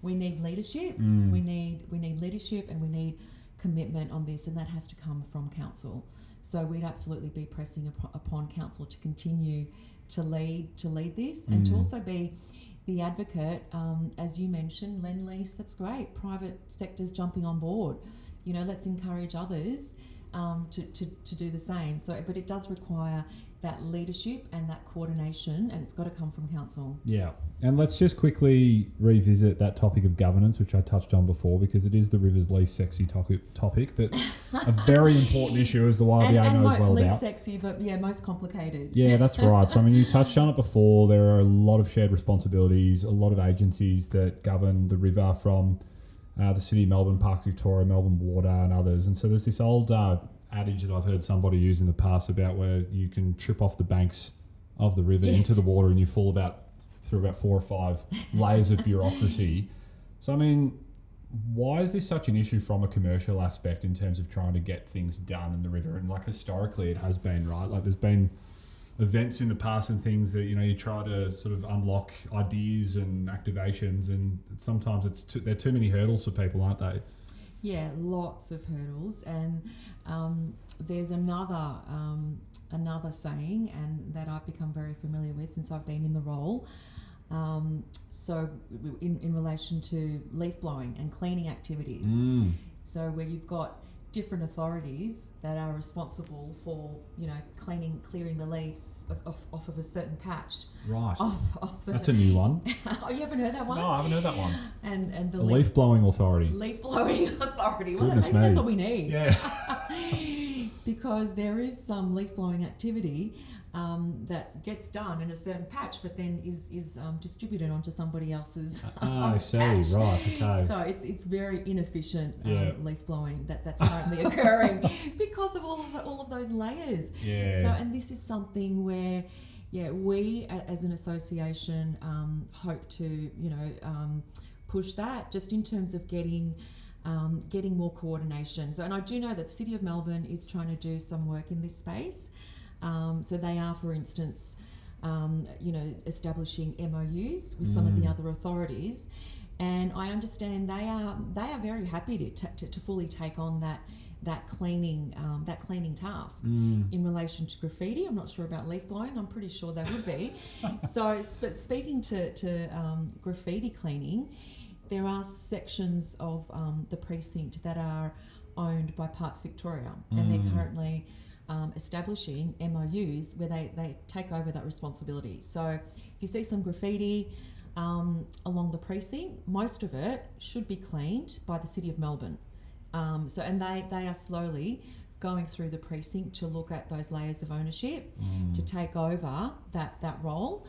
we need leadership. We need leadership, and we need commitment on this, and that has to come from council. So we'd absolutely be pressing upon council to continue to lead this, and to also be the advocate. As you mentioned, lend lease, that's great. Private sector's jumping on board. Let's encourage others to do the same. So, but it does require that leadership and that coordination, and it's got to come from council. Yeah. And let's just quickly revisit that topic of governance, which I touched on before, because it is the River's least sexy topic, but a very important issue, as the YBA knows well least about. Sexy, but most complicated. Yeah, that's right. So, I mean, you touched on it before. There are a lot of shared responsibilities, a lot of agencies that govern the river, from the City of Melbourne, Park Victoria, Melbourne Water, and others. And so there's this old adage that I've heard somebody use in the past about where you can trip off the banks of the river into the water and you fall through about 4 or 5 layers of bureaucracy. So, I mean, why is this such an issue from a commercial aspect in terms of trying to get things done in the river? And like historically it has been, right? Like there's been events in the past and things that, you try to sort of unlock ideas and activations, and sometimes there are too many hurdles for people, aren't they? Yeah, lots of hurdles, and there's another saying, and that I've become very familiar with since I've been in the role. So in relation to leaf blowing and cleaning activities, so where you've got different authorities that are responsible for, clearing the leaves off of a certain patch. Right. That's a new one. Oh, you haven't heard that one? No, I haven't heard that one. And the leaf blowing authority. Leaf blowing authority. Well, Goodness maybe me. that's what we need. Yeah. Because there is some leaf blowing activity that gets done in a certain patch, but then is distributed onto somebody else's I see. patch. Right. Okay. So it's very inefficient leaf blowing that's currently occurring because of all of those layers. Yeah. So, and this is something where we as an association hope to push that, just in terms of getting more coordination. So, and I do know that the City of Melbourne is trying to do some work in this space. So they are, for instance, establishing MOUs with some of the other authorities, and I understand they are very happy to fully take on that cleaning task in relation to graffiti. I'm not sure about leaf blowing. I'm pretty sure they would be. But speaking to graffiti cleaning, there are sections of the precinct that are owned by Parks Victoria, and they're currently establishing MOUs where they take over that responsibility. So if you see some graffiti along the precinct, most of it should be cleaned by the City of Melbourne. And they are slowly going through the precinct to look at those layers of ownership to take over that role.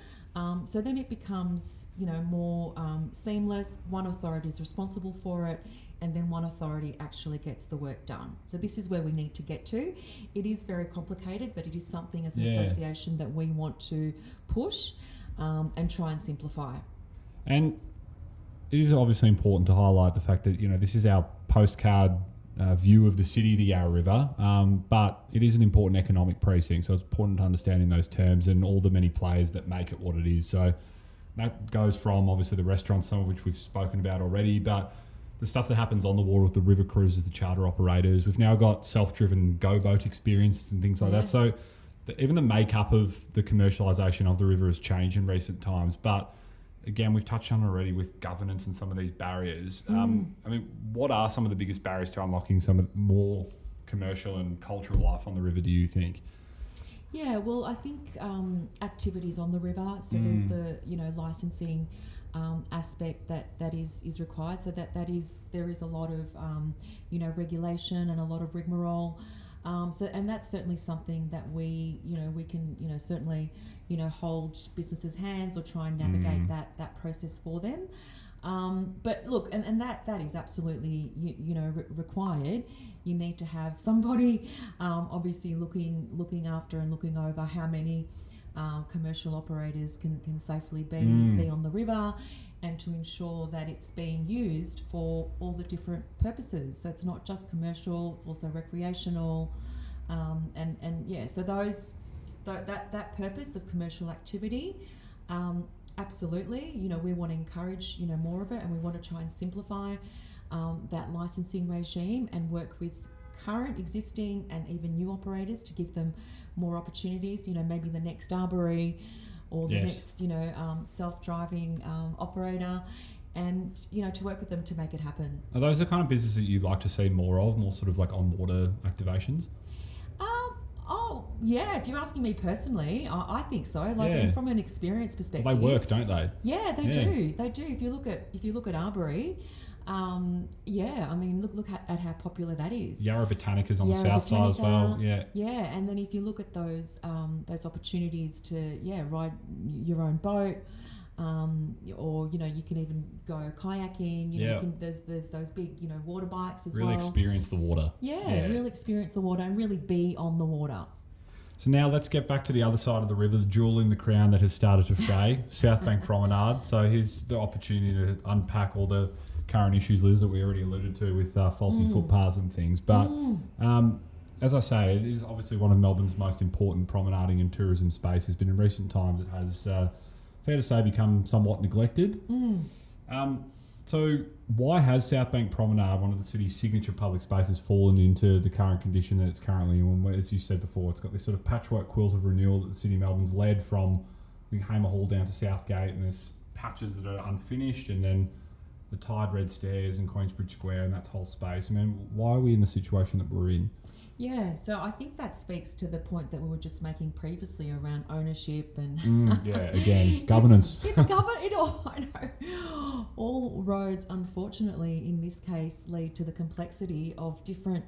So then it becomes more seamless. One authority is responsible for it, and then one authority actually gets the work done. So this is where we need to get to. It is very complicated, but it is something as an association that we want to push and try and simplify. And it is obviously important to highlight the fact that this is our postcard view of the city, the Yarra River, but it is an important economic precinct, so it's important to understand in those terms and all the many players that make it what it is. So that goes from obviously the restaurants, some of which we've spoken about already, but the stuff that happens on the water with the river cruises, the charter operators. We've now got self-driven go-boat experiences and things like that. So even the makeup of the commercialisation of the river has changed in recent times, but again, we've touched on it already with governance and some of these barriers. I mean, what are some of the biggest barriers to unlocking some of more commercial and cultural life on the river, do you think? Yeah, well, I think activities on the river. So there's the licensing aspect that is required. So there is a lot of regulation and a lot of rigmarole. And that's certainly something that we can certainly hold businesses' hands or try and navigate that process for them. But look, and that is absolutely required. You need to have somebody obviously looking after and looking over how many commercial operators can safely be on the river, and to ensure that it's being used for all the different purposes. So it's not just commercial; it's also recreational, so that purpose of commercial activity. Absolutely, we want to encourage more of it, and we want to try and simplify that licensing regime and work with current, existing, and even new operators to give them more opportunities. Maybe the next arbory or the next self-driving operator, and to work with them to make it happen. Are those the kind of businesses that you'd like to see more of, more sort of like on water activations? Yeah, if you're asking me personally, I think so. And from an experience perspective, well, they work, don't they? Yeah, they do. They do. If you look at Arbory, I mean, look at how popular that is. Yarra Botanica's on the south side as well. Yeah, and then if you look at those opportunities to ride your own boat, or you can even go kayaking. There's those big water bikes as well. Really experience the water. Yeah, really experience the water and really be on the water. So now let's get back to the other side of the river, the jewel in the crown that has started to fray, Southbank Promenade. So here's the opportunity to unpack all the current issues, Liz, that we already alluded to with faulty footpaths and things. But as I say, it is obviously one of Melbourne's most important promenading and tourism spaces, but in recent times it has, fair to say, become somewhat neglected. So why has Southbank Promenade, one of the city's signature public spaces, fallen into the current condition that it's currently in? As you said before, it's got this sort of patchwork quilt of renewal that the City of Melbourne's led from Hamer Hall down to Southgate, and there's patches that are unfinished, and then the Tide Red Stairs and Queensbridge Square and that whole space. I mean, why are we in the situation that we're in? Yeah, so I think that speaks to the point that we were just making previously around ownership and again, governance. It's I know. All roads, unfortunately, in this case, lead to the complexity of different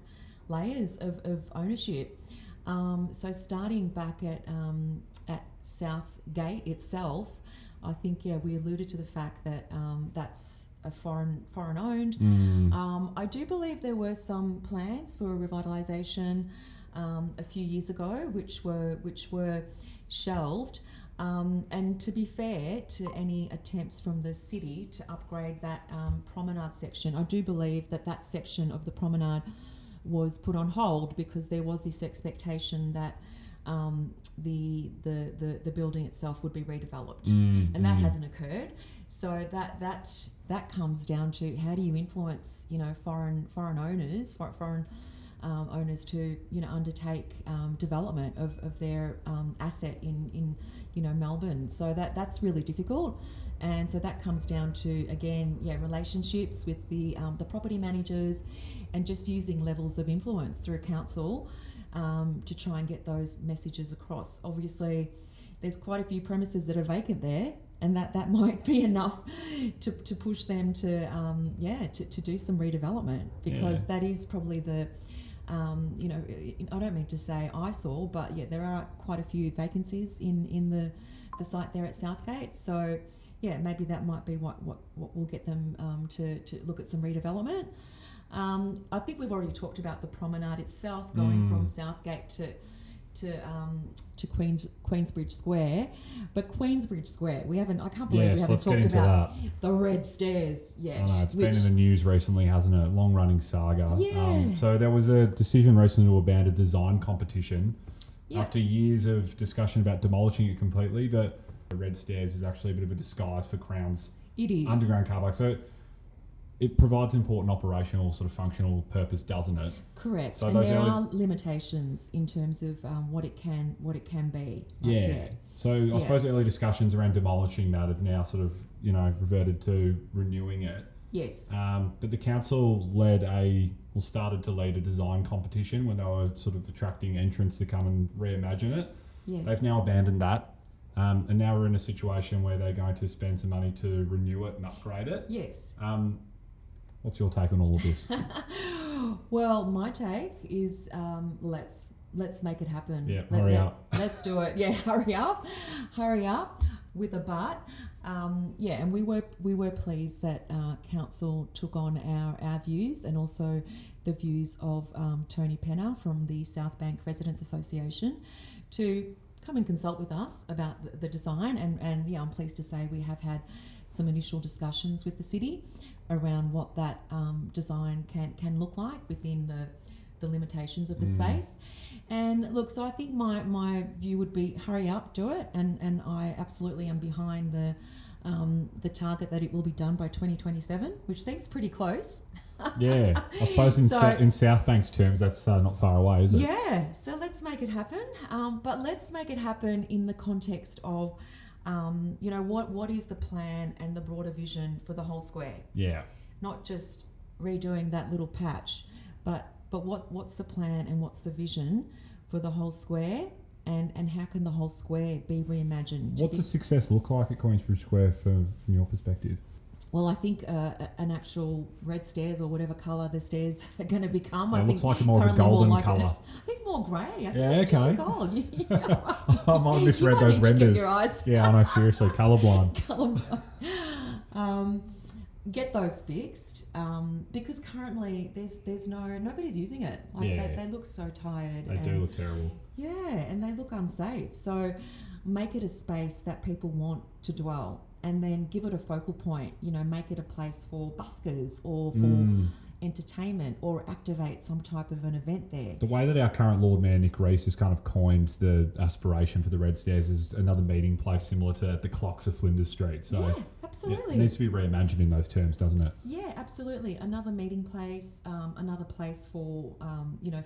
layers of ownership. So starting back at Southgate itself, I think we alluded to the fact that that's a foreign owned. I do believe there were some plans for a revitalisation a few years ago, which were shelved. And to be fair to any attempts from the city to upgrade that promenade section, I do believe that section of the promenade was put on hold because there was this expectation that the building itself would be redeveloped, and that hasn't occurred. So that comes down to how do you influence foreign owners to undertake development of their asset in Melbourne. So that's really difficult, and so that comes down to again relationships with the property managers, and just using levels of influence through council to try and get those messages across. Obviously, there's quite a few premises that are vacant there, and that might be enough to push them to do some redevelopment, because that is probably the I don't mean to say eyesore, but there are quite a few vacancies in the site there at Southgate. So maybe that might be what will get them to look at some redevelopment. I think we've already talked about the promenade itself, going from Southgate Queensbridge Square, but Queensbridge Square, I can't believe we haven't let's talked get into about that. the red stairs yet. I know, it's been in the news recently, hasn't it? Long running saga. Yeah. So there was a decision recently to abandon a design competition after years of discussion about demolishing it completely, but the red stairs is actually a bit of a disguise for Crown's underground car park. So it provides important operational sort of functional purpose, doesn't it? Correct. So and there are limitations in terms of what it can be. So I suppose early discussions around demolishing that have now sort of, reverted to renewing it. Yes. But the council started to lead a design competition when they were sort of attracting entrants to come and reimagine it. Yes. They've now abandoned that. And now we're in a situation where they're going to spend some money to renew it and upgrade it. Yes. What's your take on all of this? Well, my take is let's make it happen. Yeah, hurry up. Let's do it. Yeah, hurry up with a but. And we were pleased that council took on our views and also the views of Tony Penner from the Southbank Residents Association to come and consult with us about the design. And I'm pleased to say we have had some initial discussions with the city around what that design can look like within the limitations of the space. And look, so I think my view would be hurry up, do it, and I absolutely am behind the target that it will be done by 2027, which seems pretty close. Yeah, I suppose in Southbank's terms, that's not far away, is it? Yeah, so let's make it happen. But let's make it happen in the context of what is the plan and the broader vision for the whole square? Yeah. Not just redoing that little patch, but what's the plan and what's the vision for the whole square, and how can the whole square be reimagined? What's the success look like at Queensbridge Square from your perspective? Well, I think an actual red stairs or whatever colour the stairs are going to become. It looks like more of a golden colour. I think more grey. Okay. Just gold. I might have misread those renders. Your eyes. Yeah, I know, seriously, colourblind. Get those fixed because currently there's nobody's using it. They look so tired. They do look terrible. Yeah, and they look unsafe. So make it a space that people want to dwell. And then give it a focal point, make it a place for buskers or for entertainment, or activate some type of an event there. The way that our current Lord Mayor Nick Rees has kind of coined the aspiration for the Red Stairs is another meeting place similar to the clocks of Flinders Street. So yeah, absolutely. It needs to be reimagined in those terms, doesn't it? Yeah, absolutely. Another meeting place, another place for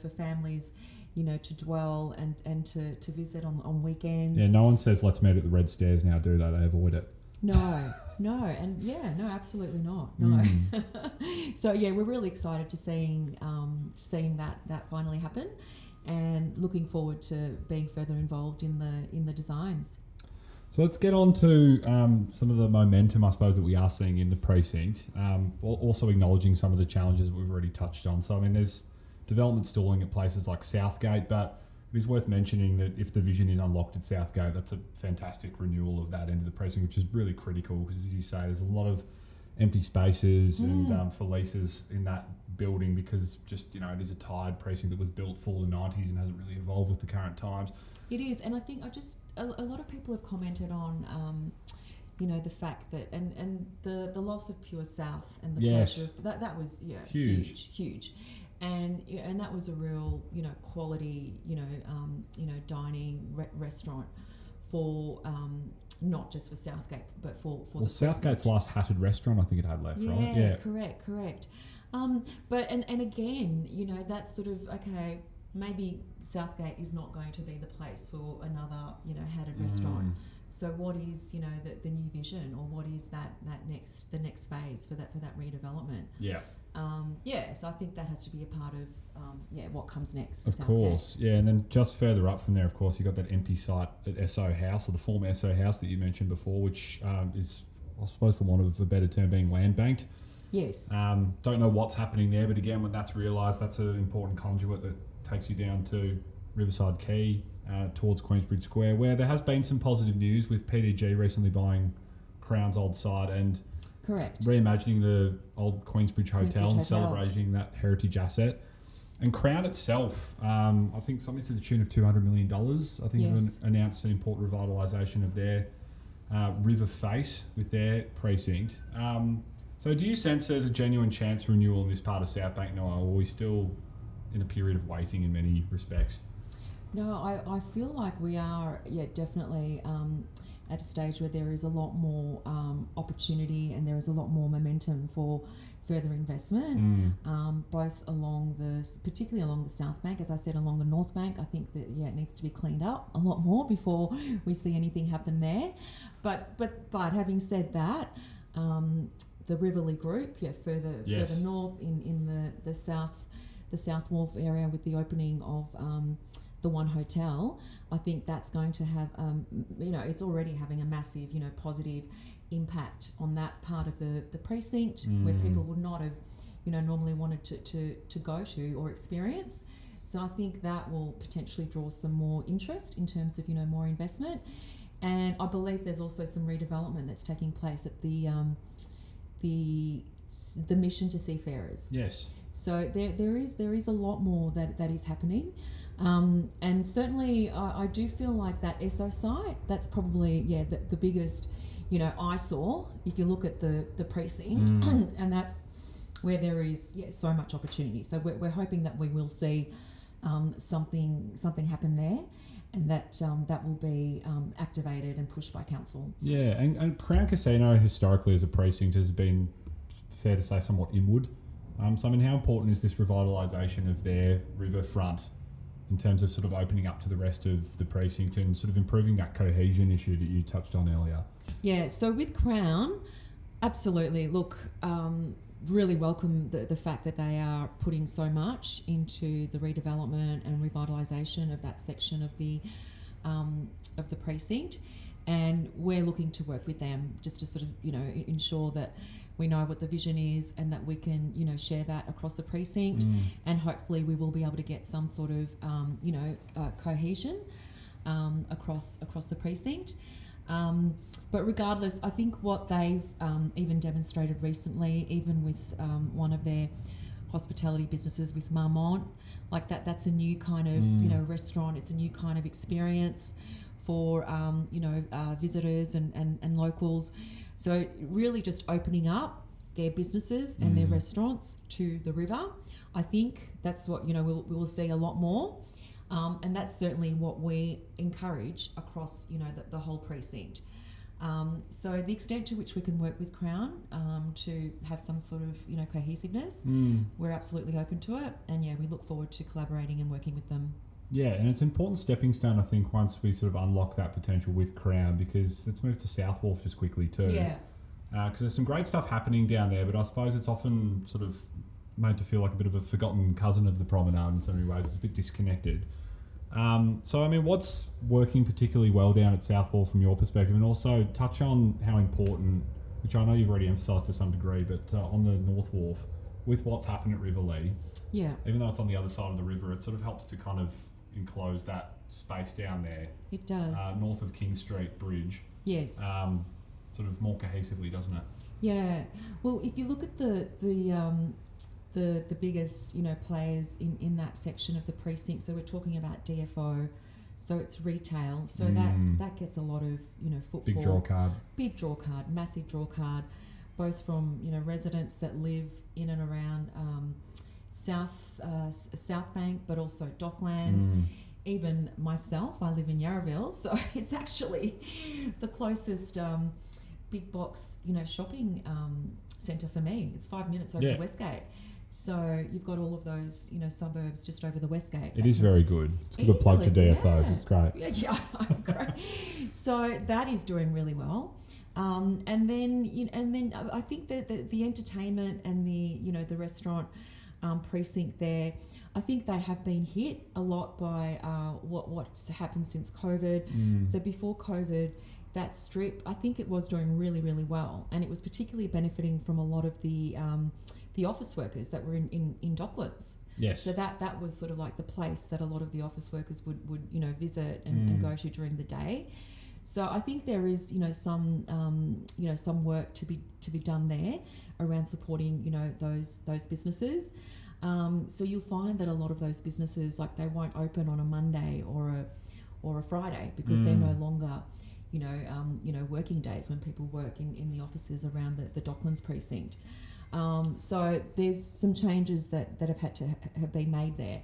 for families, to dwell and to visit on weekends. Yeah, no one says let's meet at the Red Stairs now, do they? They avoid it. No, absolutely not. No. So we're really excited to seeing that finally happen, and looking forward to being further involved in the designs. So let's get on to some of the momentum, I suppose, that we are seeing in the precinct. Also acknowledging some of the challenges that we've already touched on. So there's development stalling at places like Southgate, but it is worth mentioning that if the vision is unlocked at Southgate, that's a fantastic renewal of that end of the precinct, which is really critical because, as you say, there's a lot of empty spaces and for leases in that building because just, it is a tired precinct that was built for the 90s and hasn't really evolved with the current times. It is, and I think a lot of people have commented on the fact that and the loss of Pure South and the closure of that was huge. And that was a real, quality, dining restaurant for not just for Southgate, but for the Southgate's last hatted restaurant, I think it had left, right? Yeah, correct. But again, that's sort of okay. Maybe Southgate is not going to be the place for another, hatted restaurant. So what is, the new vision, or what is the next phase for that redevelopment? Yeah. So I think that has to be a part of what comes next. Of course, yeah, and then just further up from there, of course, you got that empty site at SO House, or the former SO House that you mentioned before, which is, I suppose, for want of a better term, being land banked. Yes. Don't know what's happening there, but again, when that's realised, that's an important conduit that takes you down to Riverside Quay towards Queensbridge Square, where there has been some positive news with PDG recently buying Crown's old site and correct reimagining the old Queensbridge Hotel and celebrating that heritage asset. And Crown itself, I think something to the tune of $200 million. I think Yes. they've announced an important revitalisation of their river face with their precinct. So do you sense there's a genuine chance for renewal in this part of Southbank, Noah, or are we still in a period of waiting in many respects? No, I feel like we are, definitely at a stage where there is a lot more opportunity and there is a lot more momentum for further investment, both particularly along the South Bank. As I said, along the North Bank, I think that it needs to be cleaned up a lot more before we see anything happen there. But having said that, the Riverley Group, further north in the South Wharf area with the opening of the One Hotel, I think that's going to have, it's already having a massive, positive impact on that part of the precinct where people would not have, normally wanted to go to or experience. So I think that will potentially draw some more interest in terms of, more investment. And I believe there's also some redevelopment that's taking place at the Mission to Seafarers. Yes. So there is a lot more that is happening. And certainly I do feel like that Esso site, that's probably, the biggest, eyesore if you look at the precinct, and that's where there is so much opportunity. So we're hoping that we will see something happen there, and that will be activated and pushed by council. Yeah, and Crown Casino historically as a precinct has been, fair to say, somewhat inward. So I mean, how important is this revitalisation of their riverfront in terms of sort of opening up to the rest of the precinct and sort of improving that cohesion issue that you touched on earlier? Yeah, so with Crown, absolutely. Look, really welcome the fact that they are putting so much into the redevelopment and revitalisation of that section of the precinct, and we're looking to work with them just to sort of ensure that we know what the vision is and that we can share that across the precinct, and hopefully we will be able to get some sort of cohesion across the precinct. But regardless, I think what they've even demonstrated recently, even with one of their hospitality businesses with Marmont, like that's a new kind of restaurant. It's a new kind of experience for visitors and locals. So really just opening up their businesses and their restaurants to the river. I think that's what we will see a lot more. And that's certainly what we encourage across, the whole precinct. So the extent to which we can work with Crown to have some sort of, cohesiveness, we're absolutely open to it. And we look forward to collaborating and working with them. Yeah, and it's an important stepping stone, I think, once we sort of unlock that potential with Crown, because let's move to South Wharf just quickly too. Yeah. Because there's some great stuff happening down there, but I suppose it's often sort of made to feel like a bit of a forgotten cousin of the promenade in so many ways. It's a bit disconnected. So, I mean, what's working particularly well down at South Wharf from your perspective? And also touch on how important, which I know you've already emphasised to some degree, but on the North Wharf, with what's happened at Riverley, even though it's on the other side of the river, it sort of helps to kind of enclose that space down there. It does. North of King Street Bridge. Yes. Sort of more cohesively, doesn't it? Yeah. Well, if you look at the biggest, players in that section of the precinct, so we're talking about DFO, so it's retail, so that gets a lot of, footfall. Big draw card, massive draw card, both from, residents that live in and around Southbank, but also Docklands. Even myself, I live in Yarraville, so it's actually the closest big box, shopping centre for me. It's 5 minutes over the Westgate. So you've got all of those, suburbs just over the Westgate. It is very good. It's a good plug to DFOs. Yeah. It's great. Yeah, great. So that is doing really well. And then I think that the entertainment and the restaurant precinct there, I think they have been hit a lot by what's happened since COVID. So before COVID, that strip, I think it was doing really, really well, and it was particularly benefiting from a lot of the office workers that were in Docklands. Yes. So that was sort of like the place that a lot of the office workers would visit and go to during the day. So I think there is some work to be done there around supporting those businesses. So you'll find that a lot of those businesses, like, they won't open on a Monday or a Friday because they're no longer, working days when people work in the offices around the Docklands precinct. So there's some changes that have had to have been made there.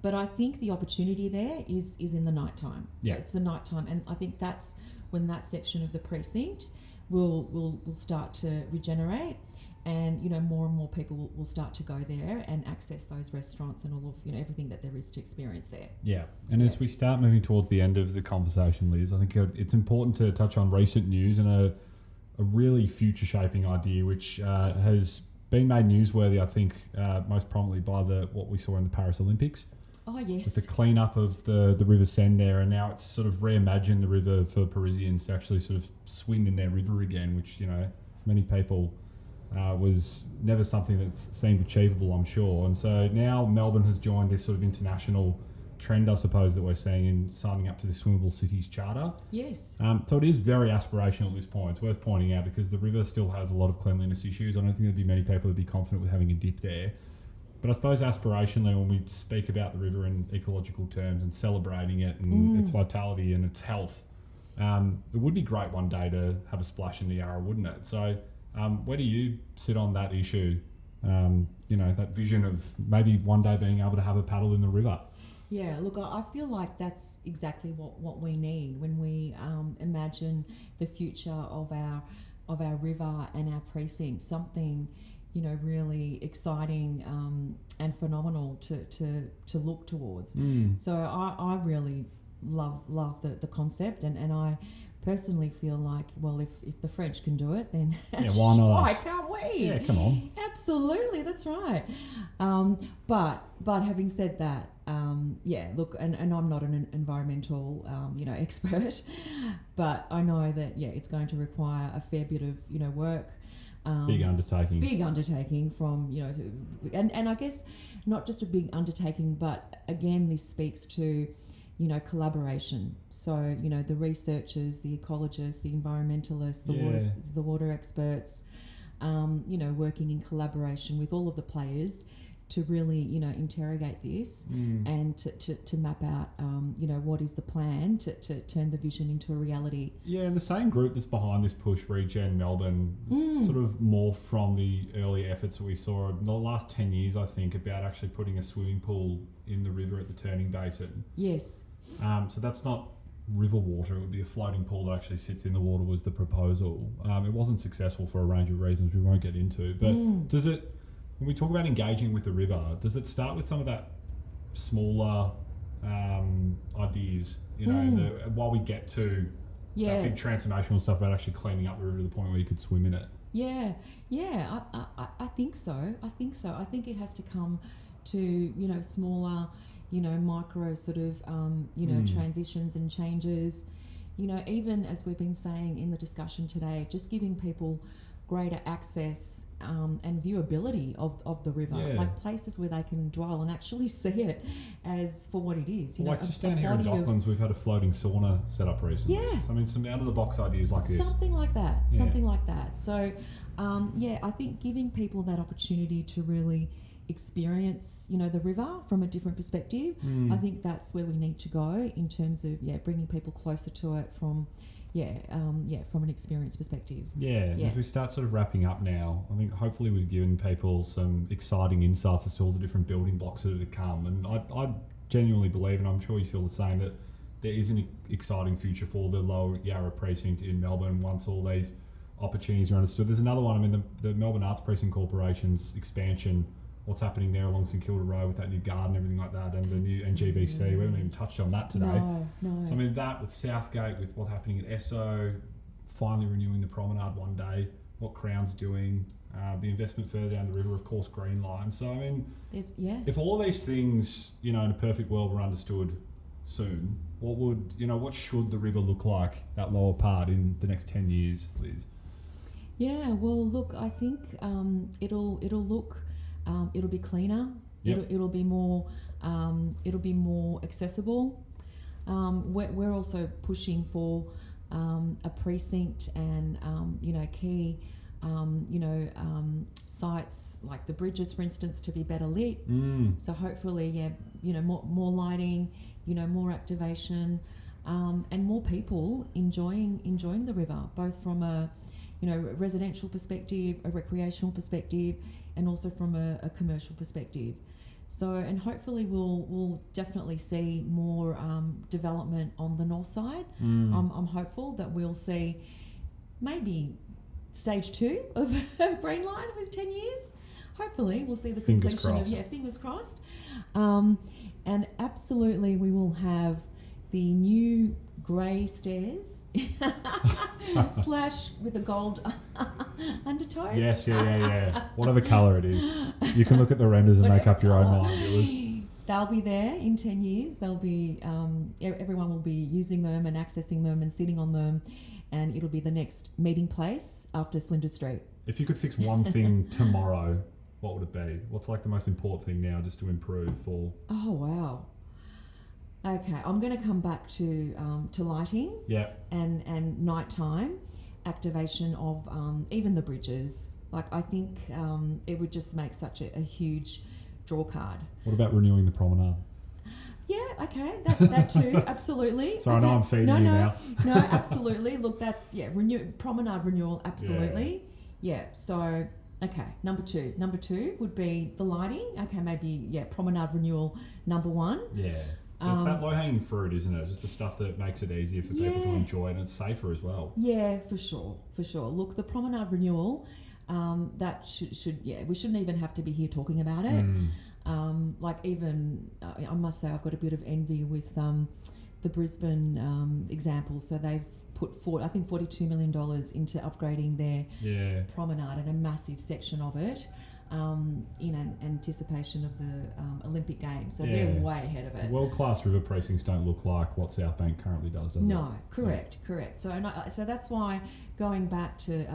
But I think the opportunity there is in the nighttime. So it's the nighttime, and I think that's when that section of the precinct will start to regenerate, and more and more people will start to go there and access those restaurants and all of everything that there is to experience there. Yeah, and as we start moving towards the end of the conversation, Liz, I think it's important to touch on recent news and a really future-shaping idea which has been made newsworthy, I think, most prominently by what we saw in the Paris Olympics. Oh, yes. With the clean-up of the River Seine there, and now it's sort of reimagined the river for Parisians to actually sort of swim in their river again, which, for many people was never something that seemed achievable, I'm sure. And so now Melbourne has joined this sort of international trend, I suppose, that we're seeing in signing up to the Swimmable Cities Charter. Yes. So it is very aspirational at this point. It's worth pointing out because the river still has a lot of cleanliness issues. I don't think there'd be many people who'd be confident with having a dip there. But I suppose aspirationally, when we speak about the river in ecological terms and celebrating it and its vitality and its health, it would be great one day to have a splash in the Yarra, wouldn't it? So where do you sit on that issue? That vision of maybe one day being able to have a paddle in the river? Yeah, look, I feel like that's exactly what we need when we imagine the future of our river and our precinct, something really exciting and phenomenal to look towards. So I really love the concept, and I personally feel like, well, if the French can do it, then why not? Why can't we? Yeah, come on. Absolutely, that's right. But having said that, look, and I'm not an environmental expert, but I know that it's going to require a fair bit of work. Big undertaking from, and I guess not just a big undertaking, but again, this speaks to, collaboration. So, the researchers, the ecologists, the environmentalists, the water experts, working in collaboration with all of the players to really, interrogate this and to map out, what is the plan to turn the vision into a reality. Yeah, and the same group that's behind this push, Regen Melbourne, sort of morphed from the early efforts that we saw in the last 10 years, I think, about actually putting a swimming pool in the river at the turning basin. Yes. So that's not river water, it would be a floating pool that actually sits in the water was the proposal. It wasn't successful for a range of reasons we won't get into, but does it... When we talk about engaging with the river, does it start with some of that smaller ideas, while we get to that big transformational stuff about actually cleaning up the river to the point where you could swim in it? Yeah, I think so. I think it has to come to, smaller, micro sort of, transitions and changes. Even as we've been saying in the discussion today, just giving people greater access and viewability of the river, like places where they can dwell and actually see it as for what it is. Just down here in Docklands, we've had a floating sauna set up recently. Yeah. So, I mean, some out of the box ideas like this. Something like that. So, I think giving people that opportunity to really experience, the river from a different perspective, I think that's where we need to go in terms of, bringing people closer to it from an experience perspective. As we start sort of wrapping up now, I think hopefully we've given people some exciting insights as to all the different building blocks that are to come. And I genuinely believe, and I'm sure you feel the same, that there is an exciting future for the Lower Yarra precinct in Melbourne once all these opportunities are understood. There's another one, I mean, the Melbourne Arts Precinct Corporation's expansion, what's happening there along St Kilda Road with that new garden, everything like that, and the new NGVC. We haven't even touched on that today. No. So I mean, that with Southgate, with what's happening at Esso, finally renewing the promenade one day, what Crown's doing, the investment further down the river, of course, Green Line. So I mean, if all of these things, in a perfect world, were understood soon, what should the river look like, that lower part, in the next 10 years, Liz? Yeah, well, look, I think it'll look. It'll be cleaner. Yep. It'll be more accessible. We're also pushing for a precinct and key sites like the bridges, for instance, to be better lit. So hopefully, more lighting, more activation, and more people enjoying the river, both from a residential perspective, a recreational perspective, and also from a commercial perspective. So, and hopefully we'll definitely see more development on the north side. I'm hopeful that we'll see maybe stage 2 of Green Line with 10 years. Hopefully we'll see the completion of, fingers crossed. And absolutely we will have the new grey stairs / with a gold undertone. Yes, yeah. Whatever colour it is. You can look at the renders and make up your own mind. They'll be there in 10 years. They'll be, everyone will be using them and accessing them and sitting on them, and it'll be the next meeting place after Flinders Street. If you could fix one thing tomorrow, what would it be? What's like the most important thing now just to improve for... Oh, wow. Okay, I'm going to come back to lighting and nighttime activation of even the bridges. Like, I think it would just make such a huge draw card. What about renewing the promenade? Yeah, okay, that too, absolutely. Sorry, okay. I know I'm feeding you now. No, absolutely. Look, that's, promenade renewal, absolutely. Yeah, so, okay, number two would be the lighting. Okay, maybe, promenade renewal, number 1. Yeah. It's that low-hanging fruit, isn't it? Just the stuff that makes it easier for people to enjoy, and it's safer as well. Yeah, for sure. Look, the promenade renewal, that should we shouldn't even have to be here talking about it. I must say I've got a bit of envy with the Brisbane example. So they've put $42 million into upgrading their promenade and a massive section of it. In anticipation of the Olympic Games. So they're way ahead of it. World-class river precincts don't look like what Southbank currently does it? No, correct. So that's why going back to,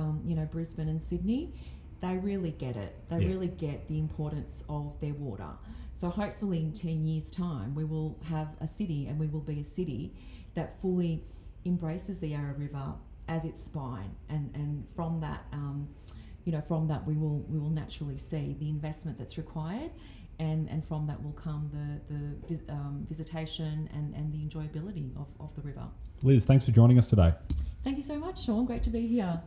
Brisbane and Sydney, they really get it. They really get the importance of their water. So hopefully in 10 years' time, we will have a city, and we will be a city that fully embraces the Yarra River as its spine. And from that... from that we will naturally see the investment that's required, and from that will come the visitation and the enjoyability of the river. Liz, thanks for joining us today. Thank you so much, Sean. Great to be here.